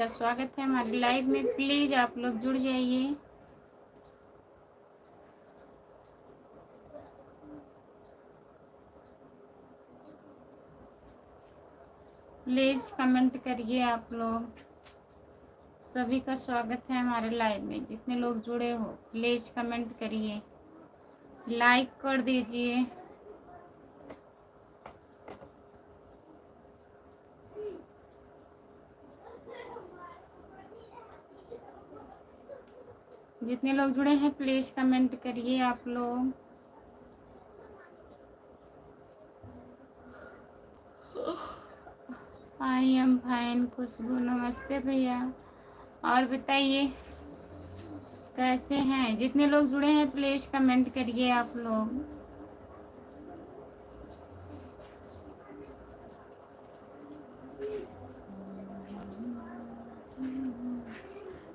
स्वागत है हमारे लाइव में। प्लीज आप लोग जुड़ जाइए। प्लीज कमेंट करिए आप लोग। सभी का स्वागत है हमारे लाइव में। जितने लोग जुड़े हो प्लीज कमेंट करिए, लाइक कर दीजिए। जितने लोग जुड़े हैं प्लीज कमेंट करिए आप लोग। आई एम फाइन खुशबू, नमस्ते भैया। और बताइए कैसे हैं? जितने लोग जुड़े हैं प्लीज कमेंट करिए आप लोग।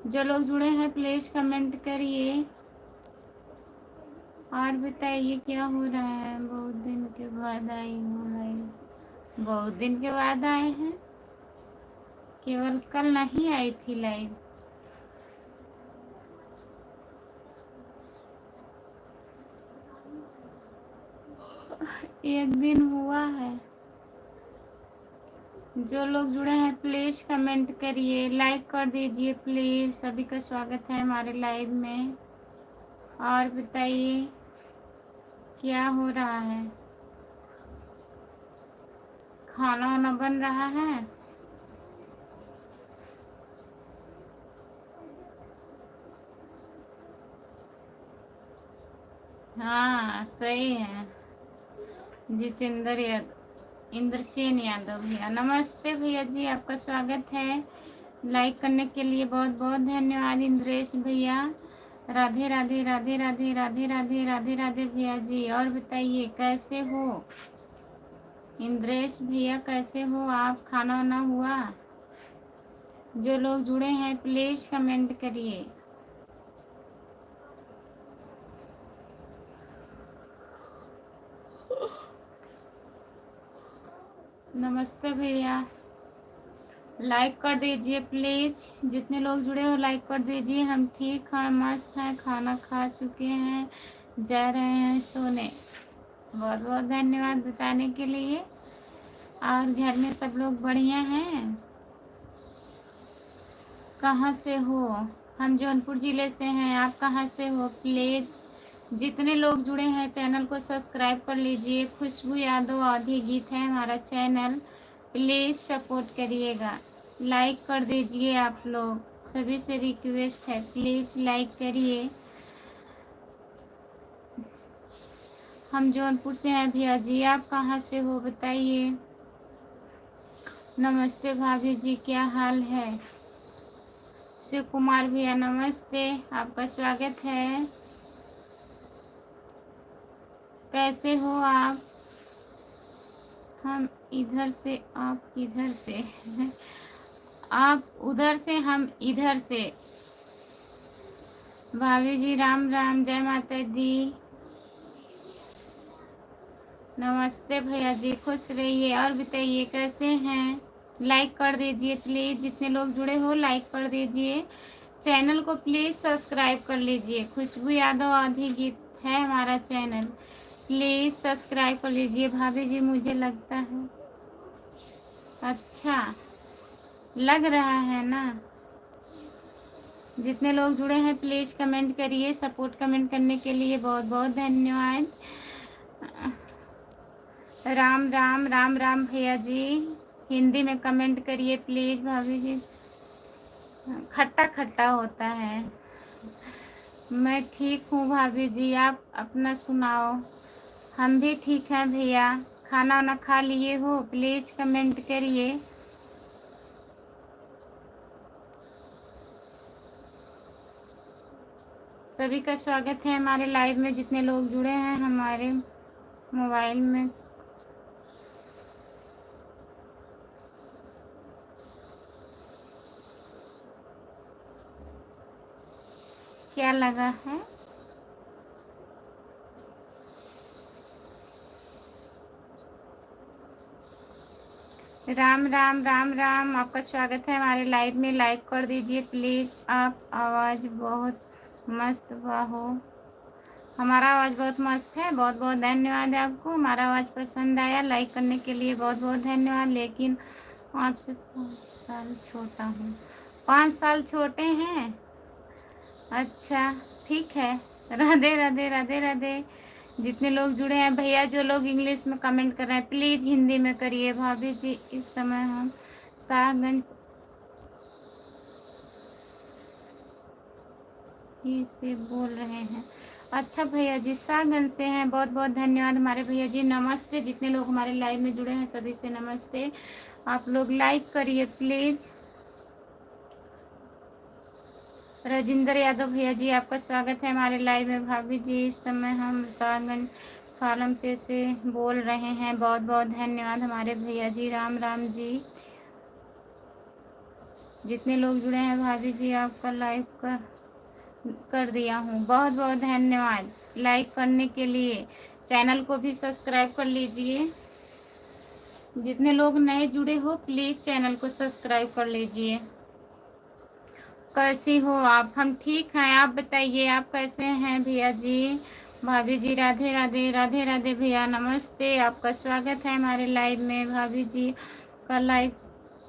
जो लोग जुड़े हैं प्लीज कमेंट करिए और बताइए क्या हो रहा है। बहुत दिन के बाद आई हूँ लाइव। बहुत दिन के बाद आए हैं, केवल कल नहीं आई थी लाइव। एक दिन हुआ है। जो लोग जुड़े हैं प्लीज कमेंट करिए, लाइक कर दीजिए प्लीज। सभी का स्वागत है हमारे लाइव में। और बताइए क्या हो रहा है। खाना वाना बन रहा है? हाँ सही है। जितेंद्र यादव, इंद्रसेन यादव भैया, नमस्ते भैया जी, आपका स्वागत है। लाइक करने के लिए बहुत बहुत धन्यवाद इंद्रेश भैया। राधे राधे राधे राधे राधे राधे राधे राधे भैया जी। और बताइए कैसे हो इंद्रेश भैया, कैसे हो आप? खाना वाना हुआ? जो लोग जुड़े हैं प्लीज कमेंट करिए। नमस्ते भैया, लाइक कर दीजिए प्लीज। जितने लोग जुड़े हो लाइक कर दीजिए। हम ठीक हैं, मस्त हैं, खाना खा चुके हैं, जा रहे हैं सोने। बहुत बहुत धन्यवाद बताने के लिए। और घर में सब लोग बढ़िया हैं? कहाँ से हो? हम जौनपुर ज़िले से हैं। आप कहाँ से हो? प्लीज़ जितने लोग जुड़े हैं चैनल को सब्सक्राइब कर लीजिए। खुशबू यादव आधी गीत है हमारा चैनल, प्लीज़ सपोर्ट करिएगा। लाइक कर दीजिए आप लोग, सभी से रिक्वेस्ट है प्लीज़ लाइक करिए। हम जौनपुर से हैं भैया जी, आप कहाँ से हो बताइए। नमस्ते भाभी जी, क्या हाल है? शिव कुमार भैया नमस्ते, आपका स्वागत है। कैसे हो आप? हम इधर से, आप इधर से आप उधर से, हम इधर से। भाभी जी राम राम, जय माता दी। नमस्ते भैया जी, खुश रहिए। और बताइए कैसे हैं? लाइक कर दीजिए प्लीज़। जितने लोग जुड़े हो लाइक कर दीजिए। चैनल को प्लीज़ सब्सक्राइब कर लीजिए। खुशबू यादव आधी गीत है हमारा चैनल, प्लीज़ सब्सक्राइब कर लीजिए। भाभी जी मुझे लगता है अच्छा लग रहा है ना। जितने लोग जुड़े हैं प्लीज़ कमेंट करिए। सपोर्ट कमेंट करने के लिए बहुत बहुत धन्यवाद। राम राम राम राम भैया जी, हिंदी में कमेंट करिए प्लीज़। भाभी जी खट्टा खट्टा होता है। मैं ठीक हूँ भाभी जी, आप अपना सुनाओ। हम भी ठीक हैं भैया। खाना वाना खा लिए हो? प्लीज़ कमेंट करिए। सभी का स्वागत है हमारे लाइव में। जितने लोग जुड़े हैं हमारे मोबाइल में, क्या लगा है? राम राम राम राम, आपका स्वागत है हमारे लाइव में। लाइक कर दीजिए प्लीज। आप आवाज़ बहुत मस्त हो। हमारा आवाज़ बहुत मस्त है। बहुत बहुत धन्यवाद है आपको। हमारा आवाज़ पसंद आया, लाइक करने के लिए बहुत बहुत धन्यवाद। लेकिन आपसे 5 साल छोटा हूँ। 5 साल छोटे हैं? अच्छा, ठीक है। राधे राधे राधे राधे। जितने लोग जुड़े हैं भैया, जो लोग इंग्लिश में कमेंट कर रहे हैं प्लीज़ हिंदी में करिए। भाभी जी, इस समय हम सागंज ही से बोल रहे हैं। अच्छा भैया जी, सागंज से हैं। बहुत बहुत धन्यवाद हमारे भैया जी। नमस्ते। जितने लोग हमारे लाइव में जुड़े हैं सभी से नमस्ते। आप लोग लाइक करिए प्लीज़। राजेंद्र यादव भैया जी, आपका स्वागत है हमारे लाइव में। भाभी जी, इस समय हम सागंज फालम पे से बोल रहे हैं। बहुत बहुत धन्यवाद हमारे भैया जी। राम राम जी। जितने लोग जुड़े हैं भाभी जी, आपका लाइक कर दिया हूँ। बहुत बहुत धन्यवाद लाइक करने के लिए। चैनल को भी सब्सक्राइब कर लीजिए। जितने लोग नए जुड़े हो प्लीज़ चैनल को सब्सक्राइब कर लीजिए। कैसी हो आप? हम ठीक हैं। आप बताइए, आप कैसे हैं भैया जी? भाभी जी, राधे राधे राधे राधे भैया, नमस्ते। आपका स्वागत है हमारे लाइव में। भाभी जी का लाइक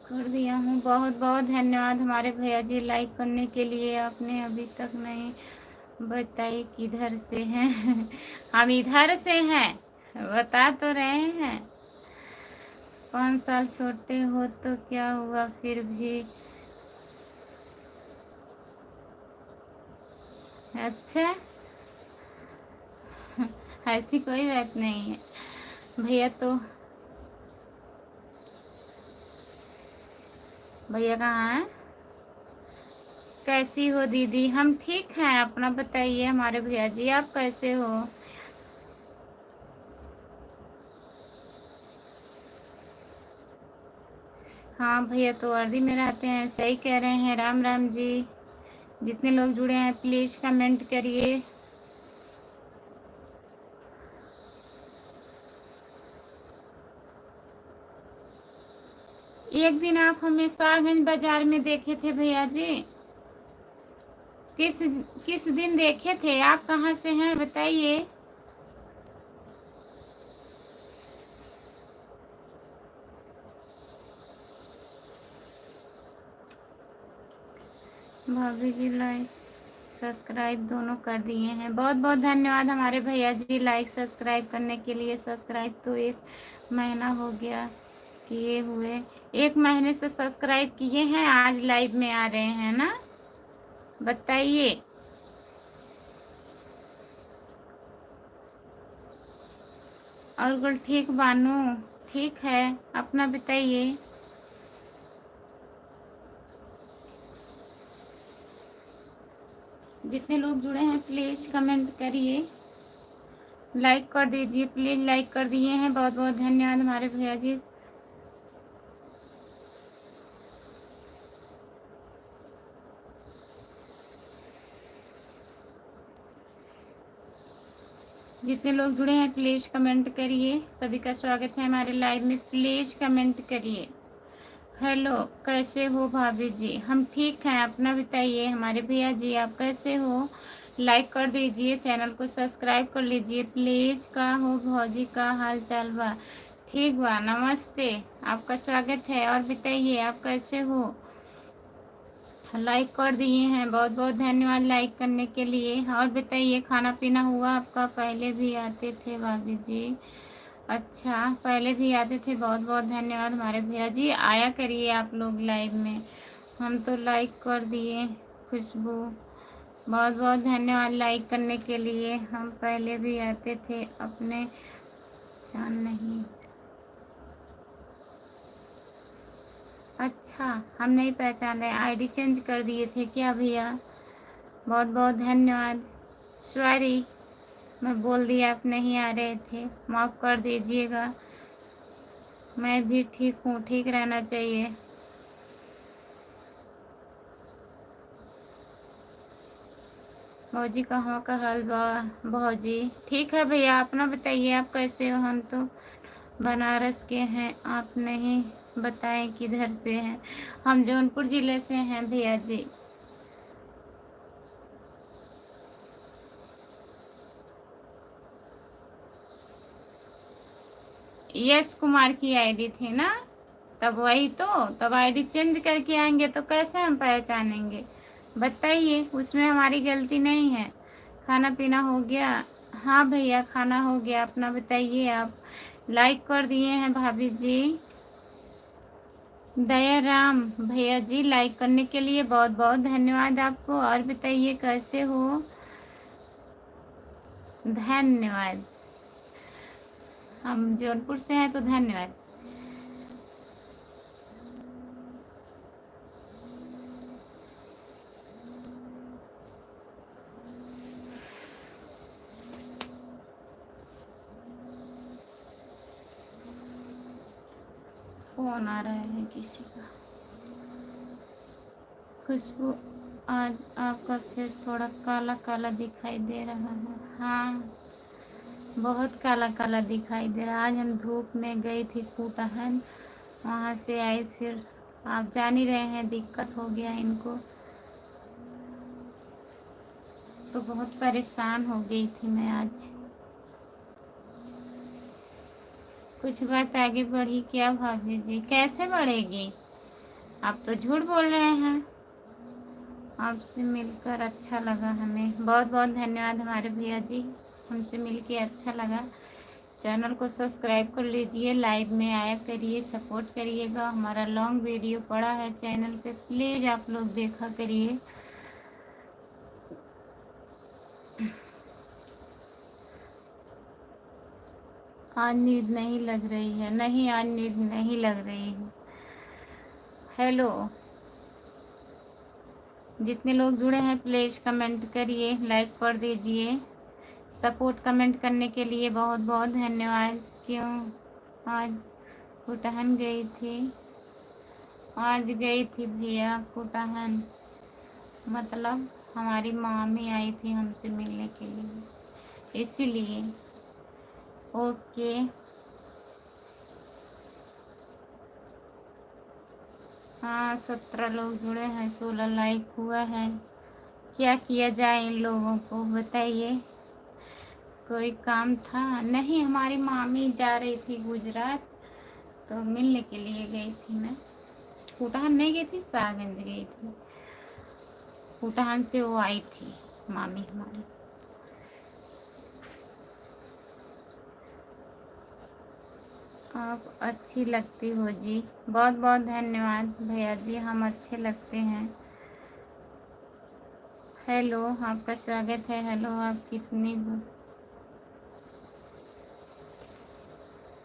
कर दिया हूँ। बहुत बहुत धन्यवाद हमारे भैया जी लाइक करने के लिए। आपने अभी तक नहीं बताई किधर से हैं। हम इधर से हैं, बता तो रहे हैं। 5 साल छोटे हो तो क्या हुआ, फिर भी अच्छा। ऐसी कोई बात नहीं है भैया। तो भैया कहाँ हैं? कैसी हो दीदी? हम ठीक हैं। अपना बताइए हमारे भैया जी, आप कैसे हो? हाँ भैया, तो वर्दी में रहते हैं। सही कह रहे हैं। राम राम जी। जितने लोग जुड़े हैं प्लीज़ कमेंट करिए। एक दिन आप हमें शाहगंज बाजार में देखे थे भैया जी। किस किस दिन देखे थे? आप कहाँ से हैं बताइए। भाभी जी लाइक सब्सक्राइब दोनों कर दिए हैं। बहुत बहुत धन्यवाद हमारे भैया जी लाइक सब्सक्राइब करने के लिए। सब्सक्राइब तो 1 महीना हो गया किए हुए। 1 महीने से सब्सक्राइब किए हैं, आज लाइव में आ रहे हैं ना। बताइए। और कुल ठीक बानू? ठीक है। अपना बताइए। जितने लोग जुड़े हैं प्लीज़ कमेंट करिए। लाइक कर दीजिए प्लीज़। लाइक कर दिए हैं। बहुत बहुत धन्यवाद हमारे भैया जी। जितने लोग जुड़े हैं प्लीज़ कमेंट करिए। सभी का स्वागत है हमारे लाइव में। प्लीज़ कमेंट करिए। हेलो, कैसे हो भाभी जी? हम ठीक हैं। अपना बताइए हमारे भैया जी, आप कैसे हो? लाइक कर दीजिए, चैनल को सब्सक्राइब कर लीजिए प्लीज़। का हो भौजी, का हाल चाल बा? ठीक बा, नमस्ते। आपका स्वागत है। और बताइए आप कैसे हो? लाइक कर दिए हैं। बहुत बहुत धन्यवाद लाइक करने के लिए। और बताइए, खाना पीना हुआ आपका? पहले भी आते थे भाभी जी? अच्छा, पहले भी आते थे। बहुत बहुत धन्यवाद हमारे भैया जी। आया करिए आप लोग लाइव में। हम तो लाइक कर दिए। खुशबू, बहुत बहुत धन्यवाद लाइक करने के लिए। हम पहले भी आते थे, अपने जान नहीं। अच्छा, हम नहीं पहचान रहे। आईडी चेंज कर दिए थे क्या भैया? बहुत बहुत धन्यवाद। सॉरी, मैं बोल दिया आप नहीं आ रहे थे, माफ़ कर दीजिएगा। मैं भी ठीक हूँ, ठीक रहना चाहिए। भौजी कहाँ का हाल बा? भौजी ठीक है भैया। अपना बताइए आप कैसे हो? हम तो बनारस के हैं, आप नहीं बताएं किधर से हैं। हम जौनपुर जिले से हैं भैया जी। यश कुमार की आईडी थी ना, तब वही तो, तब आईडी चेंज करके आएंगे तो कैसे हम पहचानेंगे बताइए। उसमें हमारी गलती नहीं है। खाना पीना हो गया? हाँ भैया खाना हो गया, अपना बताइए आप। लाइक कर दिए हैं भाभी जी। दयाराम भैया जी लाइक करने के लिए बहुत बहुत धन्यवाद आपको। और बताइए कैसे हो? धन्यवाद। हम जौनपुर से हैं तो धन्यवाद। फोन आ रहा है किसी का। खुशबू, आज आपका फेस थोड़ा काला काला दिखाई दे रहा है। हाँ, बहुत काला काला दिखाई दे रहा है। आज हम धूप में गई थी कूटहन, वहाँ से आई, फिर आप जान ही रहे हैं दिक्कत हो गया इनको, तो बहुत परेशान हो गई थी मैं आज। कुछ बात आगे बढ़ी क्या भाभी जी? कैसे बढ़ेगी? आप तो झूठ बोल रहे हैं। आपसे मिलकर अच्छा लगा हमें, बहुत बहुत धन्यवाद हमारे भैया जी, हमसे मिलके अच्छा लगा। चैनल को सब्सक्राइब कर लीजिए, लाइव में आया करिए, सपोर्ट करिएगा। हमारा लॉन्ग वीडियो पड़ा है चैनल पे, प्लीज़ आप लोग देखा करिए। आज नींद नहीं लग रही है? नहीं, आज नींद नहीं लग रही है। हेलो, जितने लोग जुड़े हैं प्लीज़ कमेंट करिए, लाइक कर दीजिए। सपोर्ट कमेंट करने के लिए बहुत बहुत धन्यवाद। क्यों आज कुटहन गई थी? आज गई थी भैया कुटहन, मतलब हमारी मामी आई थी हमसे मिलने के लिए, इसीलिए। ओके, हाँ 17 लोग जुड़े हैं, 16 लाइक हुआ है। क्या किया जाए इन लोगों को बताइए। कोई काम था? नहीं, हमारी मामी जा रही थी गुजरात, तो मिलने के लिए गई थी मैं। कुटहन नहीं गई थी, सागंज गई थी। कुटहन से वो आई थी मामी हमारी। आप अच्छी लगती हो जी, बहुत बहुत धन्यवाद भैया जी, हम अच्छे लगते हैं। हेलो, आपका स्वागत है। हेलो, आप कितनी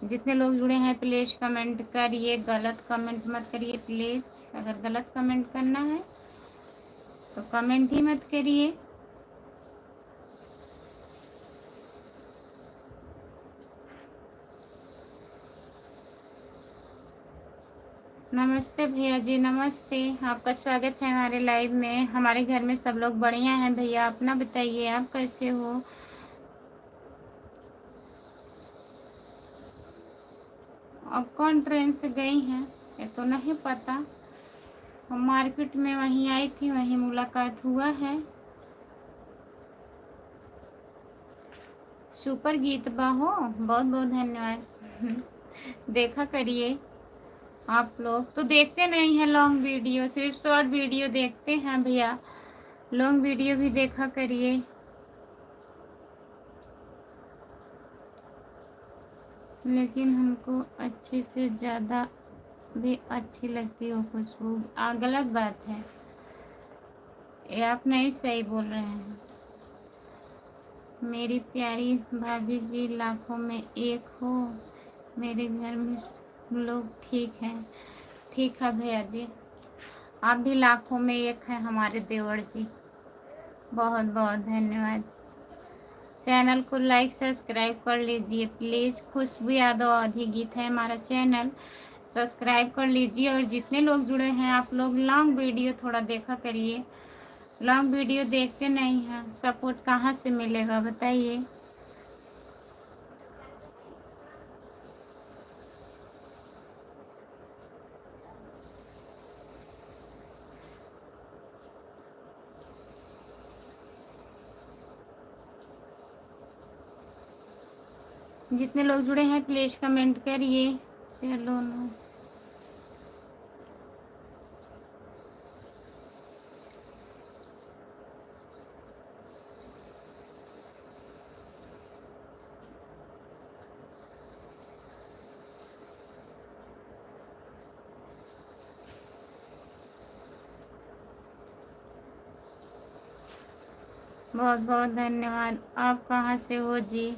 जितने लोग जुड़े हैं प्लीज़ कमेंट करिए, गलत कमेंट मत करिए प्लीज़। अगर गलत कमेंट करना है तो कमेंट ही मत करिए। नमस्ते भैया जी, नमस्ते। आपका स्वागत है हमारे लाइव में। हमारे घर में सब लोग बढ़िया हैं भैया, अपना बताइए आप कैसे हो? अब कौन ट्रेन से गई हैं ये तो नहीं पता। हम मार्केट में वहीं आई थी, वहीं मुलाकात हुआ है। सुपर गीत बाहो, बहुत बहुत धन्यवाद। देखा करिए, आप लोग तो देखते नहीं हैं लॉन्ग वीडियो, सिर्फ शॉर्ट वीडियो देखते हैं भैया। लॉन्ग वीडियो भी देखा करिए। लेकिन हमको अच्छे से ज़्यादा भी अच्छी लगती हो खुशबू। गलत बात है ये, आप नहीं सही बोल रहे हैं। मेरी प्यारी भाभी जी लाखों में एक हो। मेरे घर में लोग ठीक हैं। ठीक है भैया जी, आप भी लाखों में एक हैं हमारे देवर जी। बहुत बहुत धन्यवाद। चैनल को लाइक सब्सक्राइब कर लीजिए प्लीज़। खुशबू यादव आधी गीत है हमारा चैनल, सब्सक्राइब कर लीजिए। और जितने लोग जुड़े हैं आप लोग लॉन्ग वीडियो थोड़ा देखा करिए। लॉन्ग वीडियो देखते नहीं हैं, सपोर्ट कहाँ से मिलेगा बताइए। जितने लोग जुड़े हैं प्लीज कमेंट करिए। चलो ना, बहुत बहुत धन्यवाद। आप कहाँ से हो जी?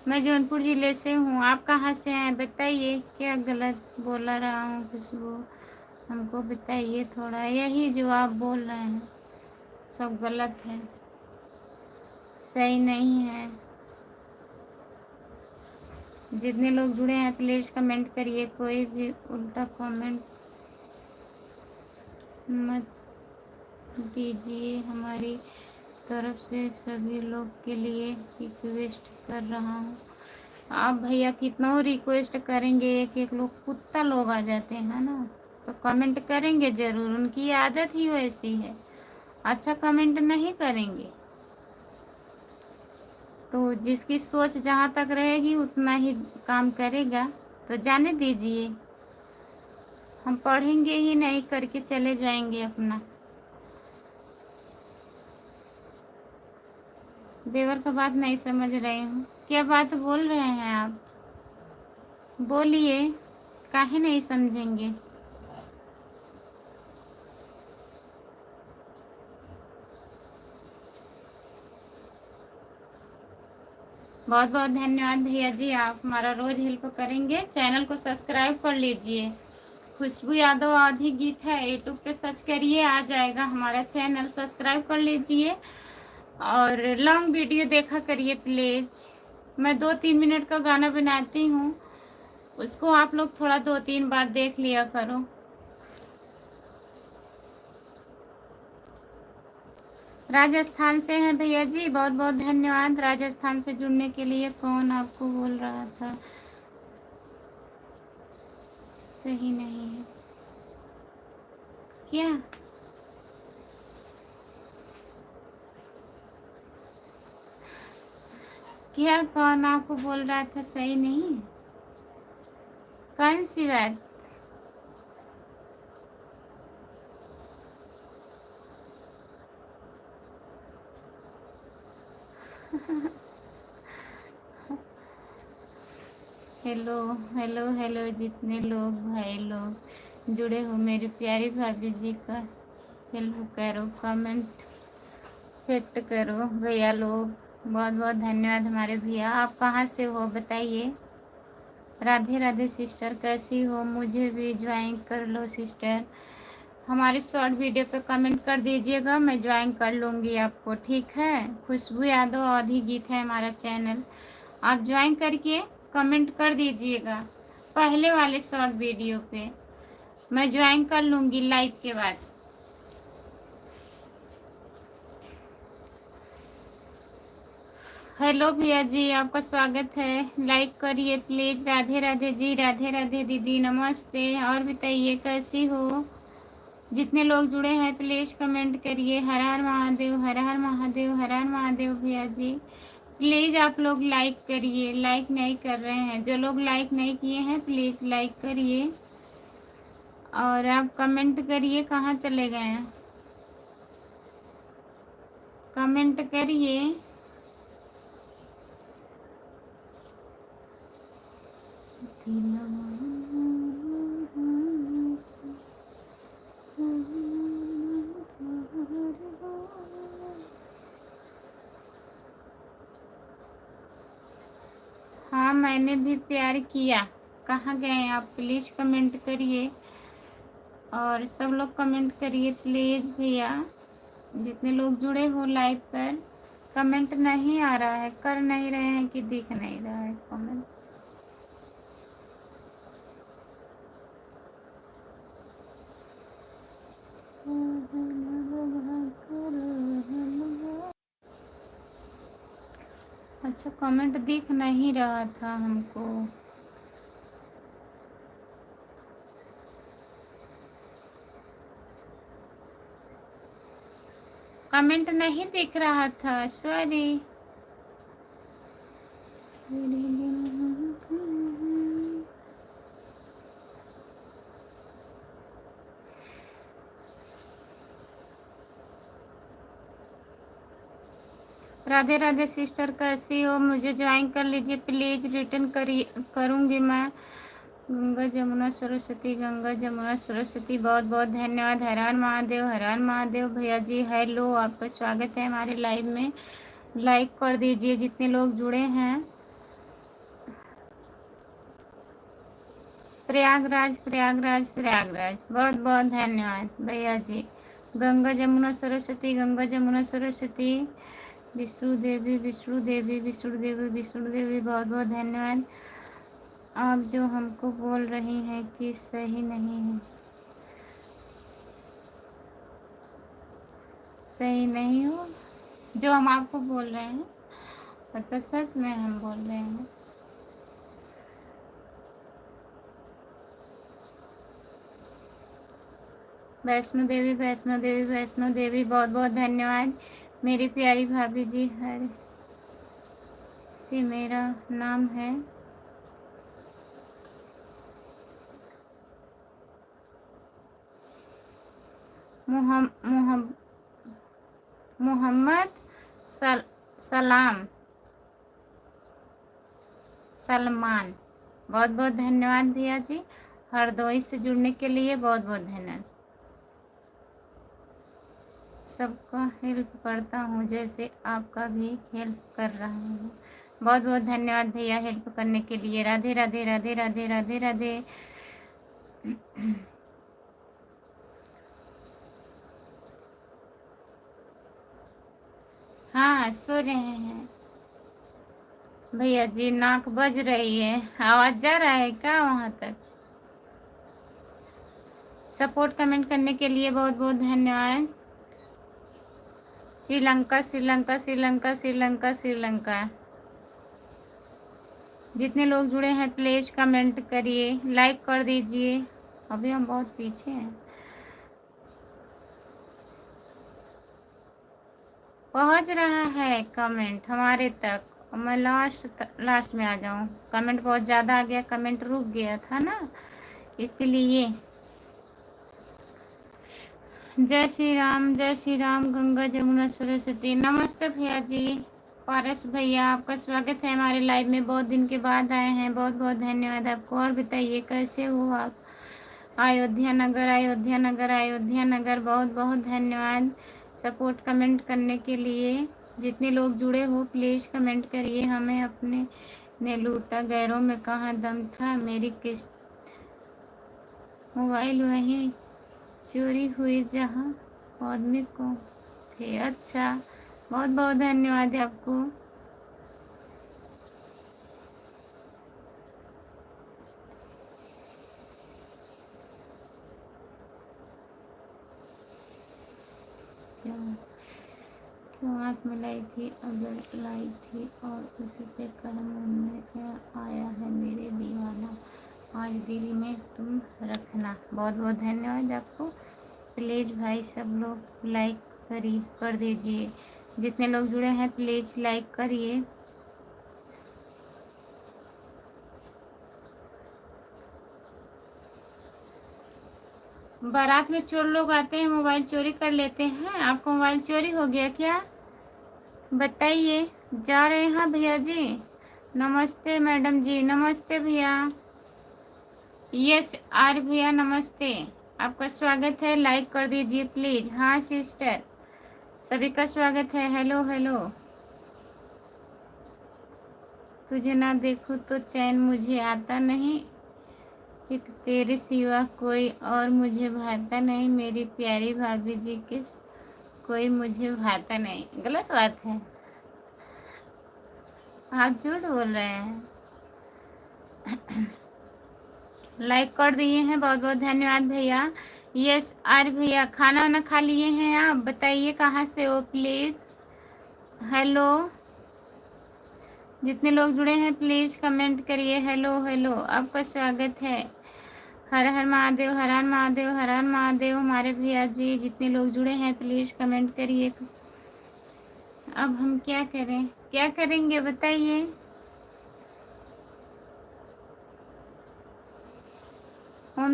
मैं जौनपुर जिले से हूँ। आप कहाँ से हैं बताइए? क्या गलत बोला रहा हूँ खुशबू? हमको बताइए थोड़ा। यही जो आप बोल रहे हैं सब गलत है, सही नहीं है। जितने लोग जुड़े हैं प्लीज कमेंट करिए। कोई भी उल्टा कमेंट मत दीजिए। हमारी तरफ से सभी लोग के लिए रिक्वेस्ट कर रहा हूँ। आप भैया कितना रिक्वेस्ट करेंगे, एक एक लोग कुत्ता लोग आ जाते हैं ना, तो कमेंट करेंगे जरूर। उनकी आदत ही वैसी है, अच्छा कमेंट नहीं करेंगे। तो जिसकी सोच जहाँ तक रहेगी उतना ही काम करेगा, तो जाने दीजिए। हम पढ़ेंगे ही नहीं, करके चले जाएंगे अपना। देवर का बात नहीं समझ रही हूँ। क्या बात बोल रहे हैं आप? बोलिए, काहे नहीं समझेंगे? बहुत बहुत धन्यवाद भैया जी, आप हमारा रोज हेल्प करेंगे। चैनल को सब्सक्राइब कर लीजिए। खुशबू यादव आधी गीत है, यूट्यूब पे सर्च करिए आ जाएगा हमारा चैनल। सब्सक्राइब कर लीजिए और लॉन्ग वीडियो देखा करिए प्लीज। मैं 2-3 मिनट का गाना बनाती हूँ, उसको आप लोग थोड़ा 2-3 बार देख लिया करो। राजस्थान से हैं भैया जी, बहुत बहुत धन्यवाद राजस्थान से जुड़ने के लिए। कौन आपको बोल रहा था सही नहीं है क्या? क्या कौन आपको बोल रहा था सही नहीं है? कौन सी बात? हेलो हेलो हेलो, जितने लोग भाई लोग जुड़े हो मेरी प्यारी भाभी जी का हेल्प करो, कमेंट हिट करो भैया लोग। बहुत बहुत धन्यवाद हमारे भैया। आप कहाँ से हो बताइए? राधे राधे सिस्टर, कैसी हो? मुझे भी ज्वाइन कर लो सिस्टर। हमारे शॉर्ट वीडियो पे कमेंट कर दीजिएगा, मैं ज्वाइन कर लूँगी आपको, ठीक है? खुशबू यादव आधी गीत है हमारा चैनल। आप ज्वाइन करके कमेंट कर दीजिएगा पहले वाले शॉर्ट वीडियो पे, मैं ज्वाइन कर लूँगी लाइव के बाद। हेलो भैया जी, आपका स्वागत है। लाइक करिए प्लीज। राधे राधे जी, राधे राधे दीदी, नमस्ते। और बताइए कैसी हो? जितने लोग जुड़े हैं प्लीज कमेंट करिए। हर हर महादेव, हर हर महादेव, हर हर महादेव भैया जी। प्लीज आप लोग लाइक करिए, लाइक नहीं कर रहे हैं। जो लोग लाइक नहीं किए हैं प्लीज लाइक करिए और आप कमेंट करिए। कहाँ चले गए हैं? कमेंट करिए। हाँ मैंने भी प्यार किया। कहाँ गए आप? प्लीज कमेंट करिए और सब लोग कमेंट करिए प्लीज भैया। जितने लोग जुड़े हो लाइव पर, कमेंट नहीं आ रहा है, कर नहीं रहे हैं कि दिख नहीं रहा है कमेंट? अच्छा कमेंट दिख नहीं रहा था हमको। कमेंट नहीं दिख रहा था, सॉरी। राधे राधे सिस्टर, कैसी हो? मुझे ज्वाइन कर लीजिए प्लीज, रिटर्न करूँगी मैं। गंगा जमुना सरस्वती, गंगा जमुना सरस्वती, बहुत बहुत धन्यवाद। हर हर महादेव, हर हर महादेव। भैया जी हेलो, आपका स्वागत है हमारे लाइव में। लाइक कर दीजिए जितने लोग जुड़े हैं। प्रयागराज प्रयागराज प्रयागराज, बहुत बहुत धन्यवाद भैया जी। गंगा जमुना सरस्वती, गंगा जमुना सरस्वती। विष्णु देवी विष्णु देवी विष्णु देवी विष्णु देवी, बहुत बहुत धन्यवाद। आप जो हमको बोल रही हैं कि सही नहीं है, सही नहीं हो जो हम आपको बोल रहे हैं, तो सच में हम बोल रहे हैं। वैष्णो देवी वैष्णो देवी वैष्णो देवी, बहुत बहुत धन्यवाद मेरी प्यारी भाभी जी। हर से मेरा नाम है मोहम्मद सलाम सलमान। बहुत बहुत धन्यवाद भैया जी, हरदोई से जुड़ने के लिए बहुत बहुत धन्यवाद। सबका हेल्प करता हूँ जैसे आपका भी हेल्प कर रहा हूँ। बहुत बहुत धन्यवाद भैया हेल्प करने के लिए। राधे राधे राधे राधे राधे राधे। हाँ, सो रहे हैं भैया जी, नाक बज रही है, आवाज जा रहा है क्या वहाँ तक? सपोर्ट कमेंट करने के लिए बहुत बहुत धन्यवाद। श्रीलंका श्रीलंका श्रीलंका श्रीलंका श्रीलंका, जितने लोग जुड़े हैं प्लीज कमेंट करिए, लाइक कर दीजिए। अभी हम बहुत पीछे हैं। पहुंच रहा है कमेंट हमारे तक, मैं लास्ट में आ जाऊं। कमेंट बहुत ज़्यादा आ गया, कमेंट रुक गया था ना, इसीलिए। जय श्री राम, गंगा जमुना सरस्वती। नमस्ते भैया जी, पारस भैया, आपका स्वागत है हमारे लाइव में। बहुत दिन के बाद आए हैं, बहुत बहुत धन्यवाद आपको। और बताइए कैसे हो आप? अयोध्या नगर अयोध्या नगर अयोध्या नगर, बहुत बहुत धन्यवाद सपोर्ट कमेंट करने के लिए। जितने लोग जुड़े हो प्लीज़ कमेंट करिए। हमें अपने ने लूटा, गैरों में कहाँ दम था, मेरी किस्त मोबाइल वहीं चोरी हुई जहाँ आदमी को थे। अच्छा, बहुत बहुत धन्यवाद आपको। क्यों आँख में लाई थी, अगर लाई थी और उससे कर्म में क्या आया है मेरे दीवाना, आज दिल में तुम रखना। बहुत बहुत धन्यवाद आपको। प्लीज़ भाई सब लोग लाइक कर दीजिए। जितने लोग जुड़े हैं प्लीज़ लाइक करिए। बारात में चोर लोग आते हैं, मोबाइल चोरी कर लेते हैं। आपको मोबाइल चोरी हो गया क्या? बताइए। जा रहे हैं भैया जी। नमस्ते मैडम जी, नमस्ते भैया। यस आर भैया नमस्ते, आपका स्वागत है। लाइक कर दीजिए प्लीज। हाँ सिस्टर, सभी का स्वागत है। Hello hello. तुझे ना देखूं तो चैन मुझे आता नहीं, एक तेरे सिवा कोई और मुझे भाता नहीं, मेरी प्यारी भाभी जी के कोई मुझे भाता नहीं। गलत बात है, आप झूठ बोल रहे हैं। लाइक कर दिए हैं, बहुत बहुत धन्यवाद भैया। यस आर भैया, खाना वाना खा लिए हैं आप? बताइए कहाँ से हो प्लीज। हेलो, जितने लोग जुड़े हैं प्लीज कमेंट करिए। हेलो हेलो, आपका स्वागत है। हर हर महादेव, हर हर महादेव, हर हर महादेव। हमारे भैया जी जितने लोग जुड़े हैं प्लीज कमेंट करिए। अब हम क्या करें, क्या करेंगे बताइए। ओम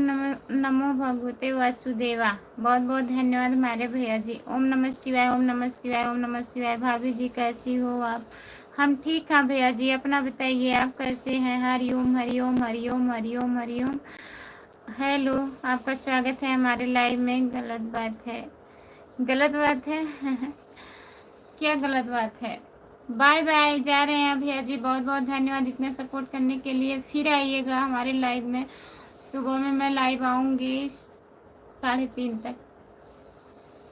नमो भगवते वासुदेवा। बहुत बहुत धन्यवाद हमारे भैया जी। ओम नमः शिवाय, ओम नमः शिवाय, ओम नमः शिवाय। भाभी जी कैसी हो आप? हम ठीक हैं भैया जी, अपना बताइए आप कैसे हैं? हरिओम हरिओम हरिओम हरिओम हरिओम। हेलो, आपका स्वागत है हमारे लाइव में। गलत बात है, गलत बात है क्या गलत बात है? बाय बाय, जा रहे हैं भैया जी। बहुत बहुत धन्यवाद इतने सपोर्ट करने के लिए। फिर आइएगा हमारे लाइव में। सुबह में मैं लाइव आऊँगी 3:30 तक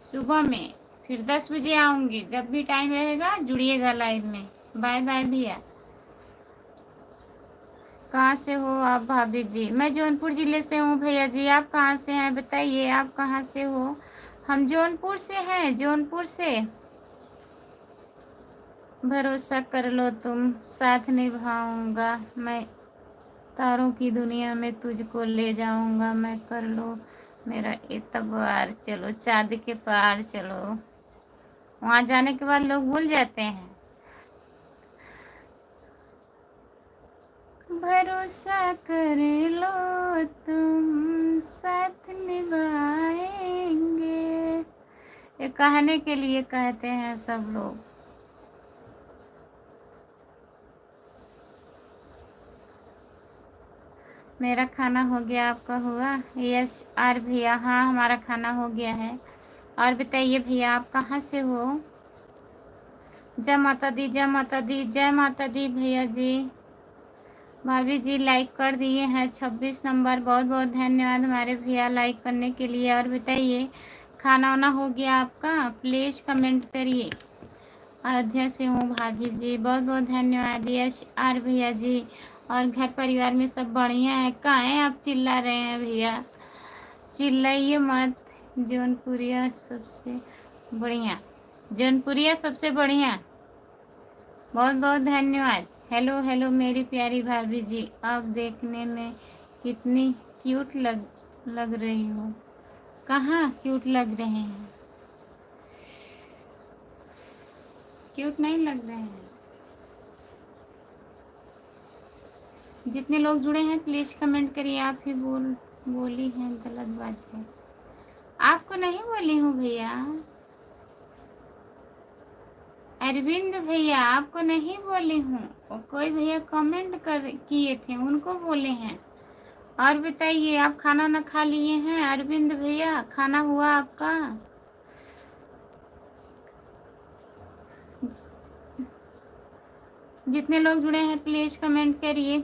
सुबह में, फिर 10 बजे आऊँगी। जब भी टाइम रहेगा जुड़िएगा लाइव में। बाय बाय भैया। कहाँ से हो आप भाभी जी? मैं जौनपुर ज़िले से हूँ भैया जी। आप कहाँ से हैं बताइए, आप कहाँ से हो? हम जौनपुर से हैं, जौनपुर से। भरोसा कर लो तुम, साथ निभाऊंगा मैं। तारों की दुनिया में तुझको ले जाऊंगा मैं। कर लो मेरा एतबार, चलो चाँद के पार चलो। वहाँ जाने के बाद लोग भूल जाते हैं। भरोसा कर लो तुम, साथ निभाएंगे। ये कहने के लिए कहते हैं सब लोग। मेरा खाना हो गया, आपका हुआ? यस आर भैया, हाँ हमारा खाना हो गया है। और बताइए भैया आप कहाँ से हो? जय माता दी, जय माता दी, जय माता दी भैया जी। भाभी जी लाइक कर दिए हैं 26 नंबर। बहुत बहुत धन्यवाद हमारे भैया लाइक करने के लिए। और बताइए खाना वाना हो गया आपका? प्लीज़ कमेंट करिए। अयोध्या से हूँ भाभी जी। बहुत बहुत धन्यवाद यश आर भैया जी। और घर परिवार में सब बढ़िया है? कहाँ हैं आप? चिल्ला रहे हैं भैया, चिल्लाइए मत। जौनपुरिया सबसे बढ़िया, जौनपुरिया सबसे बढ़िया। बहुत बहुत धन्यवाद। हेलो हेलो मेरी प्यारी भाभी जी, आप देखने में कितनी क्यूट लग रही हो। कहाँ क्यूट लग रहे हैं? क्यूट नहीं लग रहे हैं। जितने लोग जुड़े हैं प्लीज़ कमेंट करिए। आप ही बोली हैं, गलत बात है। आपको नहीं बोली हूँ भैया। अरविंद भैया आपको नहीं बोली हूँ, और कोई भैया कमेंट कर किए थे उनको बोले हैं। और बताइए आप खाना ना खा लिए हैं? अरविंद भैया खाना हुआ आपका? जितने लोग जुड़े हैं प्लीज़ कमेंट करिए।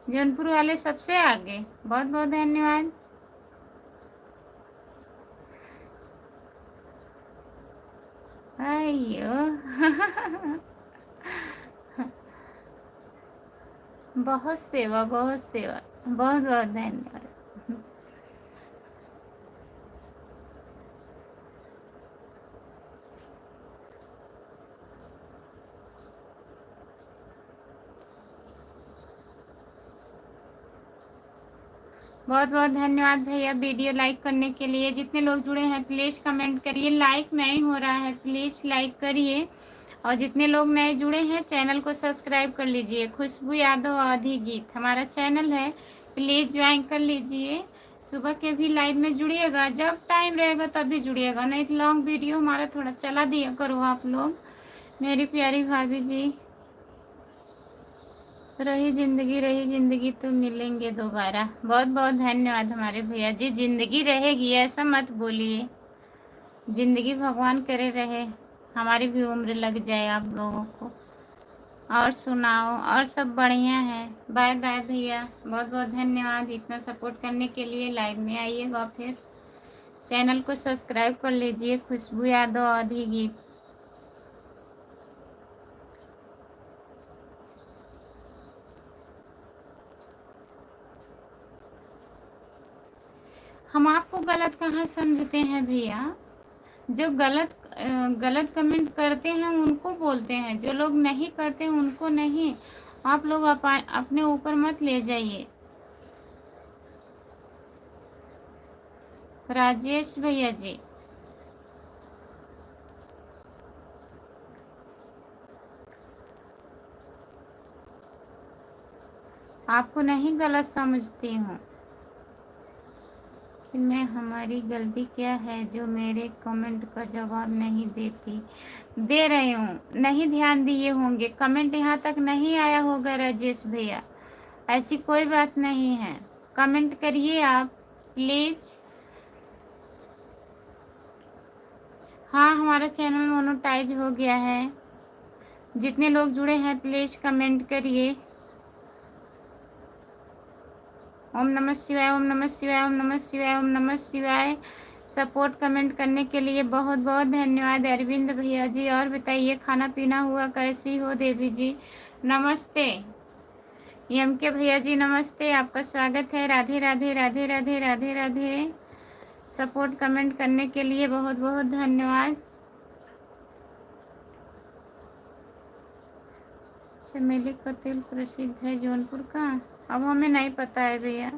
जौनपुर वाले सबसे आगे, बहुत बहुत धन्यवाद। अयो बहुत सेवा, बहुत सेवा, बहुत बहुत धन्यवाद। बहुत बहुत धन्यवाद भैया वीडियो लाइक करने के लिए। जितने लोग जुड़े हैं प्लीज़ कमेंट करिए। लाइक नहीं हो रहा है, प्लीज़ लाइक करिए। और जितने लोग नए जुड़े हैं चैनल को सब्सक्राइब कर लीजिए। खुशबू यादव आधी गीत हमारा चैनल है, प्लीज़ ज्वाइन कर लीजिए। सुबह के भी लाइव में जुड़िएगा, जब टाइम रहेगा तभी जुड़िएगा, नहीं तो लॉन्ग वीडियो हमारा थोड़ा चला दिया करो आप लोग। मेरी प्यारी भाभी जी, रही जिंदगी तो मिलेंगे दोबारा। बहुत बहुत धन्यवाद हमारे भैया जी। जिंदगी रहेगी ऐसा मत बोलिए, जिंदगी भगवान करे रहे, हमारी भी उम्र लग जाए आप लोगों को। और सुनाओ, और सब बढ़िया है? बाय बाय भैया, बहुत बहुत धन्यवाद इतना सपोर्ट करने के लिए। लाइव में आइएगा, फिर चैनल को सब्सक्राइब कर लीजिए। खुशबू यादव आधी गीत। हम आपको गलत कहाँ समझते हैं भैया? जो गलत कमेंट करते हैं उनको बोलते हैं, जो लोग नहीं करते हैं उनको नहीं। आप लोग अपने ऊपर मत ले जाइए। राजेश भैया जी, आपको नहीं गलत समझती हूँ कि मैं, हमारी गलती क्या है जो मेरे कमेंट का जवाब नहीं देती। दे रही हूँ, नहीं ध्यान दिए होंगे, कमेंट यहाँ तक नहीं आया होगा राजेश भैया। ऐसी कोई बात नहीं है, कमेंट करिए आप प्लीज। हाँ, हमारा चैनल मोनेटाइज हो गया है। जितने लोग जुड़े हैं प्लीज कमेंट करिए। ओम नमः शिवाय, ओम नमः शिवाय, ओम नमः शिवाय, ओम नमः शिवाय। सपोर्ट कमेंट करने के लिए बहुत बहुत धन्यवाद अरविंद भैया जी। और बताइए, खाना पीना हुआ? कैसी हो देवी जी? नमस्ते एम के भैया जी, नमस्ते, आपका स्वागत है। राधे राधे राधे राधे राधे राधे। सपोर्ट कमेंट करने के लिए बहुत बहुत धन्यवाद। चमेली का तेल प्रसिद्ध है जौनपुर का? अब हमें नहीं पता है भैया।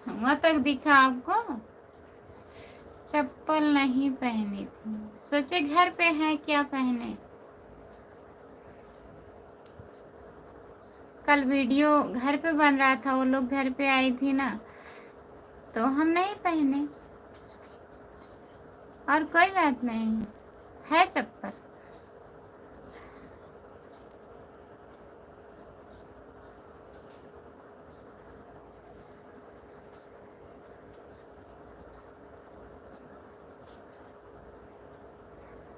वहाँ तक दिखा आपको? चप्पल नहीं पहनी थी, सोचे घर पे है क्या पहने। कल वीडियो घर पे बन रहा था, वो लोग घर पे आई थी ना, तो हम नहीं पहने। और कोई बात नहीं है, चप्पल।